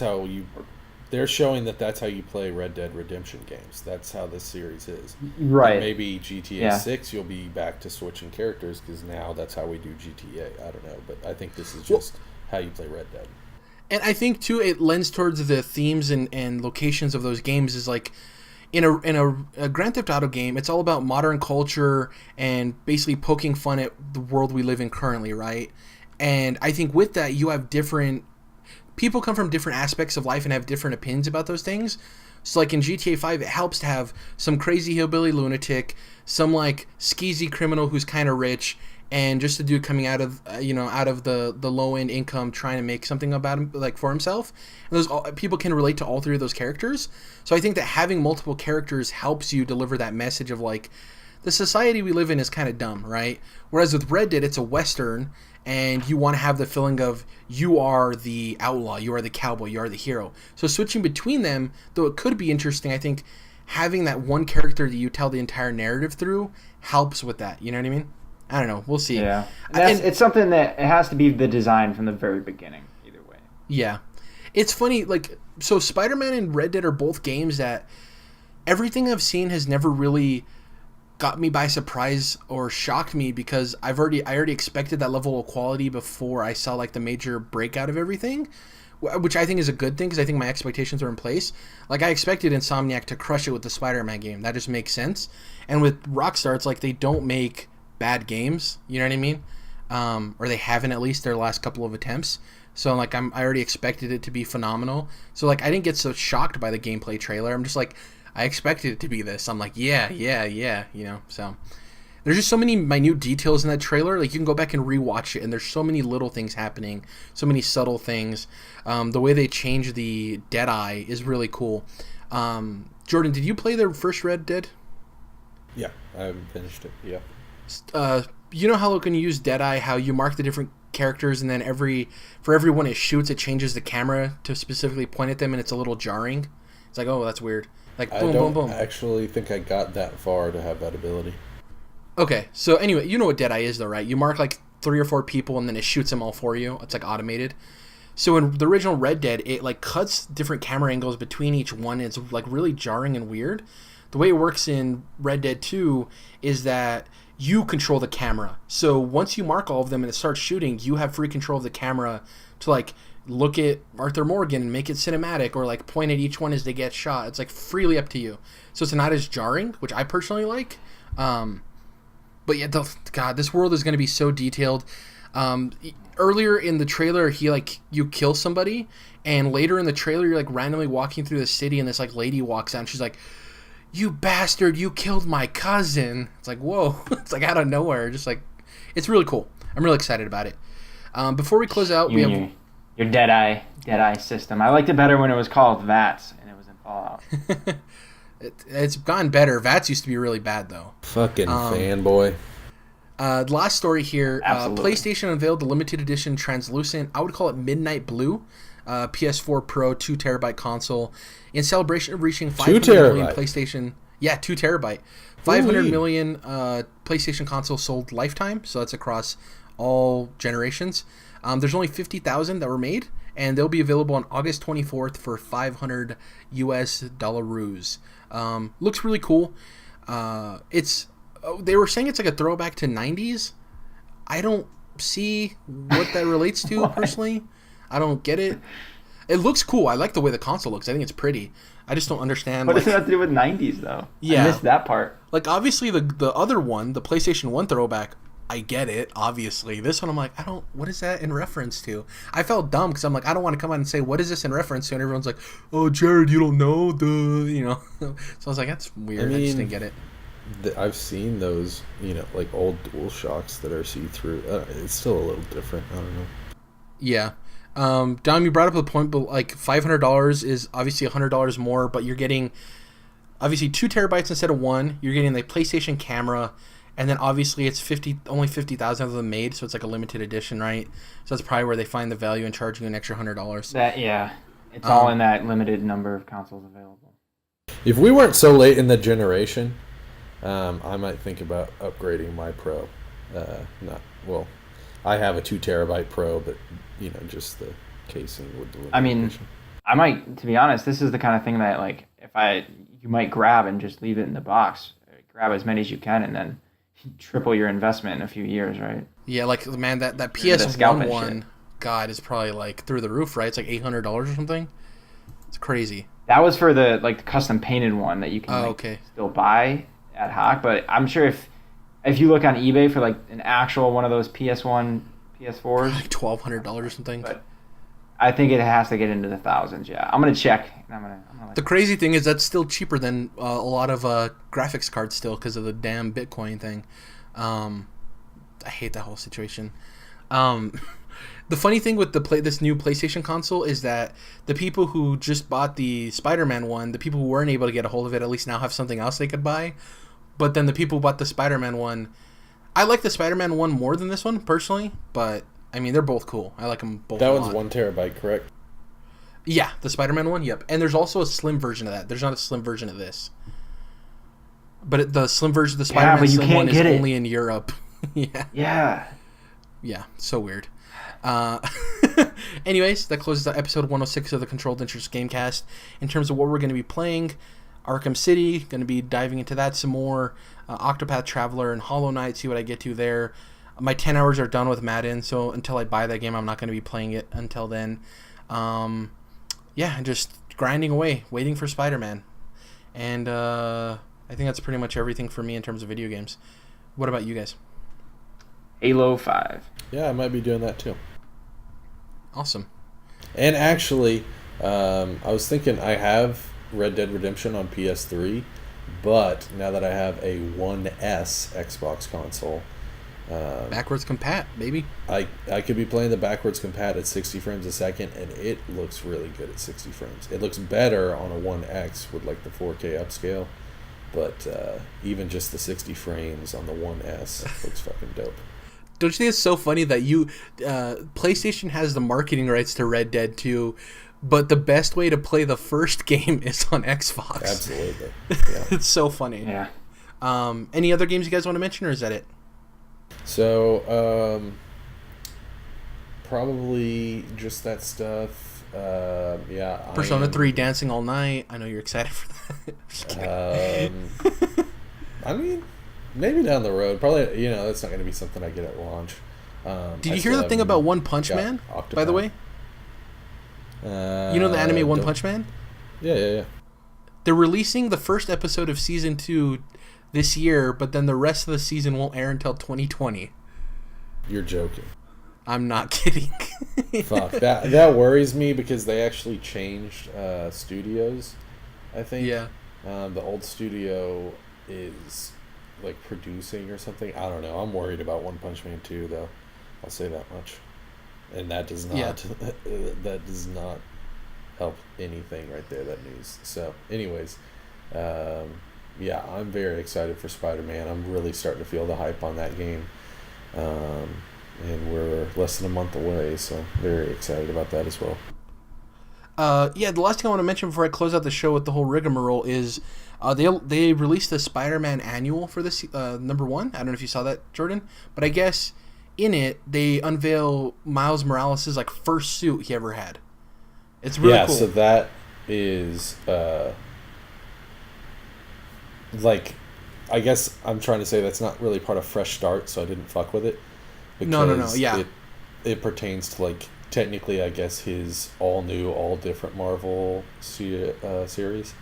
they're showing that that's how you play Red Dead Redemption games. That's how this series is. Right. And maybe GTA 6, you'll be back to switching characters because now that's how we do GTA. I don't know, but I think this is just how you play Red Dead. And I think too, it lends towards the themes and locations of those games. Is like in a Grand Theft Auto game, it's all about modern culture and basically poking fun at the world we live in currently, right? And I think with that, you have different people come from different aspects of life and have different opinions about those things. So like in GTA 5, it helps to have some crazy hillbilly lunatic, some like skeezy criminal who's kind of rich, and just a dude coming out of the low end income trying to make something about him, like for himself. And people can relate to all three of those characters. So I think that having multiple characters helps you deliver that message of like, the society we live in is kind of dumb, right? Whereas with Red Dead, it's a Western, and you want to have the feeling of you are the outlaw, you are the cowboy, you are the hero. So switching between them, though it could be interesting, I think having that one character that you tell the entire narrative through helps with that. You know what I mean? I don't know. We'll see. Yeah. It's something that it has to be the design from the very beginning, either way. Yeah. It's funny, like, so Spider-Man and Red Dead are both games that everything I've seen has never really got me by surprise or shocked me, because I already expected that level of quality before I saw like the major breakout of everything, which I think is a good thing because I think my expectations are in place. Like I expected Insomniac to crush it with the Spider-Man game. That just makes sense. And with Rockstar, it's like they don't make bad games. You know what I mean? Or they haven't, at least their last couple of attempts. So like I already expected it to be phenomenal. So like I didn't get so shocked by the gameplay trailer. I'm just like, I expected it to be this. I'm like, yeah, you know. So there's just so many minute details in that trailer. Like you can go back and rewatch it, and there's so many little things happening, so many subtle things. The way they change the Deadeye is really cool. Jordan, did you play the first Red Dead? Yeah, I haven't finished it. Yeah. You know how when you use Deadeye, how you mark the different characters, and then for everyone it shoots, it changes the camera to specifically point at them, and it's a little jarring. It's like, oh, that's weird. Like boom, boom, boom. I don't actually think I got that far to have that ability. Okay, so anyway, you know what Deadeye is though, right? You mark like 3 or 4 people, and then it shoots them all for you. It's like automated. So in the original Red Dead, it like cuts different camera angles between each one. It's like really jarring and weird. the way it works in Red Dead 2 is that you control the camera. So once you mark all of them and it starts shooting, you have free control of the camera to like look at Arthur Morgan and make it cinematic, or like point at each one as they get shot. It's like freely up to you. So it's not as jarring, which I personally like. But yeah, God, this world is going to be so detailed. Earlier in the trailer, you kill somebody, and later in the trailer, you're like randomly walking through the city, and this like lady walks out, and she's like, "You bastard! You killed my cousin!" It's like, whoa! It's like out of nowhere. Just like, it's really cool. I'm really excited about it. Before we close out, we have your Deadeye system. I liked it better when it was called VATS and it was in Fallout. It's gotten better. VATS used to be really bad though. Fucking fanboy. Last story here. Absolutely. PlayStation unveiled the limited edition translucent, I would call it midnight blue, PS4 Pro 2 terabyte console in celebration of reaching 500 million PlayStation. Yeah, 2 terabyte. 500 million PlayStation consoles sold lifetime, so that's across all generations. There's only 50,000 that were made, and they'll be available on August 24th for $500 US. Looks really cool. They were saying it's like a throwback to 90s. I don't see what that relates to personally. I don't get it. It looks cool. I like the way the console looks. I think it's pretty. I just don't understand. What does it have to do with 90s though? Yeah. I missed that part. Like obviously the other one, the PlayStation 1 throwback, I get it, obviously. This one I'm like, what is that in reference to? I felt dumb because I'm like, I don't want to come out and say, what is this in reference to? And everyone's like, oh, Jared, you don't know, So I was like, that's weird. I just didn't get it. I've seen those, like old DualShocks that are see-through. It's still a little different. I don't know. Yeah. Dom, you brought up the point, but like $500 is obviously $100 more, but you're getting obviously 2 terabytes instead of 1. You're getting the PlayStation camera, and then obviously it's only 50,000 of them made, so it's like a limited edition, right? So that's probably where they find the value in charging you an extra $100. It's all in that limited number of consoles available. If we weren't so late in the generation, I might think about upgrading my Pro. I have a 2 terabyte Pro, but just the casing would deliver. I mean, I might, to be honest, this is the kind of thing that like you might grab and just leave it in the box. Grab as many as you can, and then triple your investment in a few years, right? Yeah, like man, that PS1 one, God, is probably like through the roof, right? It's like $800 or something. It's crazy. That was for the custom painted one that you can still buy ad hoc, but I'm sure if you look on eBay for like an actual one of those PS1, PS4s, like $1,200 or something. But I think it has to get into the thousands. Yeah, I'm gonna check. I'm gonna the crazy thing is that's still cheaper than a lot of graphics cards still because of the damn Bitcoin thing. I hate that whole situation. The funny thing with this new PlayStation console is that the people who just bought the Spider-Man one, the people who weren't able to get a hold of it, at least now have something else they could buy. But then the people who bought the Spider-Man one, I like the Spider-Man one more than this one personally, but I mean they're both cool. I like them both. That one's 1 terabyte, correct? Yeah, the Spider-Man one, yep. And there's also a slim version of that. There's not a slim version of this. But the slim version of the Spider-Man slim one is only in Europe. Yeah, so weird. Anyways, that closes out episode 106 of the Controlled Interest Gamecast. In terms of what we're going to be playing, Arkham City, going to be diving into that some more. Octopath Traveler and Hollow Knight, see what I get to there. My 10 hours are done with Madden, so until I buy that game, I'm not going to be playing it until then. Just grinding away, waiting for Spider-Man. And I think that's pretty much everything for me in terms of video games. What about you guys? Halo 5. Yeah, I might be doing that too. Awesome. And actually, I was thinking I have Red Dead Redemption on PS3, but now that I have a 1S Xbox console, backwards compat, baby. I could be playing the backwards compat at 60 frames a second, and it looks really good at 60 frames. It looks better on a 1X with like the 4K upscale, but even just the 60 frames on the 1S looks fucking dope. Don't you think it's so funny that PlayStation has the marketing rights to Red Dead 2, but the best way to play the first game is on Xbox? Absolutely. Yeah. It's so funny. Yeah. Any other games you guys want to mention, or is that it? So, probably just that stuff. Yeah. Persona 3 Dancing All Night. I know you're excited for that. Just kidding. I mean, maybe down the road. Probably, that's not going to be something I get at launch. Did you hear the thing about One Punch Man, by the way? You know the anime One Punch Man? Yeah. They're releasing the first episode of Season 2 this year, but then the rest of the season won't air until 2020. You're joking. I'm not kidding. Fuck. That worries me because they actually changed studios, I think. Yeah. The old studio is like producing or something. I don't know. I'm worried about One Punch Man 2 though. I'll say that much. And that does not that does not help anything right there, that news. So anyways, I'm very excited for Spider-Man. I'm really starting to feel the hype on that game. And we're less than a month away, so very excited about that as well. The last thing I want to mention before I close out the show with the whole rigmarole is they released the Spider-Man annual for this number 1. I don't know if you saw that, Jordan, but I guess in it they unveil Miles Morales' like first suit he ever had. It's really cool. So that is like, I guess I'm trying to say that's not really part of Fresh Start, so I didn't fuck with it. No. Yeah. It pertains to, like, technically, I guess, his all new, all different Marvel series.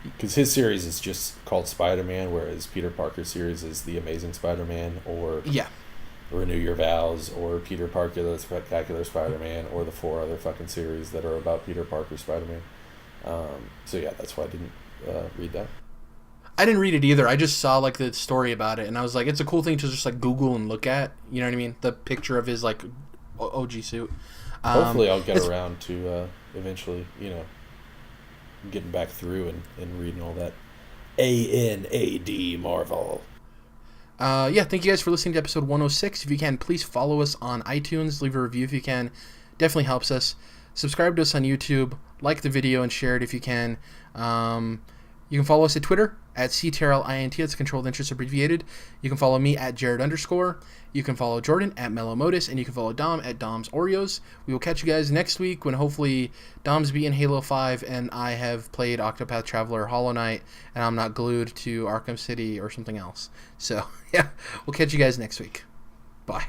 Because his series is just called Spider-Man, whereas Peter Parker's series is The Amazing Spider-Man, or Renew Your Vows, or Peter Parker the Spectacular Spider-Man, or the 4 other fucking series that are about Peter Parker Spider-Man. That's why I didn't read that. I didn't read it either. I just saw like the story about it, and I was like, it's a cool thing to just like Google and look at. You know what I mean? The picture of his like OG suit. Hopefully, I'll get around to eventually, getting back through and reading all that ANAD Marvel. Thank you guys for listening to episode 106. If you can, please follow us on iTunes. Leave a review if you can. Definitely helps us. Subscribe to us on YouTube. Like the video and share it if you can. You can follow us at Twitter at CTRLINT. That's Controlled Interest abbreviated. You can follow me at Jared _. You can follow Jordan at Mellowmodus, and you can follow Dom at Dom's Oreos. We will catch you guys next week when hopefully Dom's beaten Halo 5 and I have played Octopath Traveler Hollow Knight and I'm not glued to Arkham City or something else. So, we'll catch you guys next week. Bye.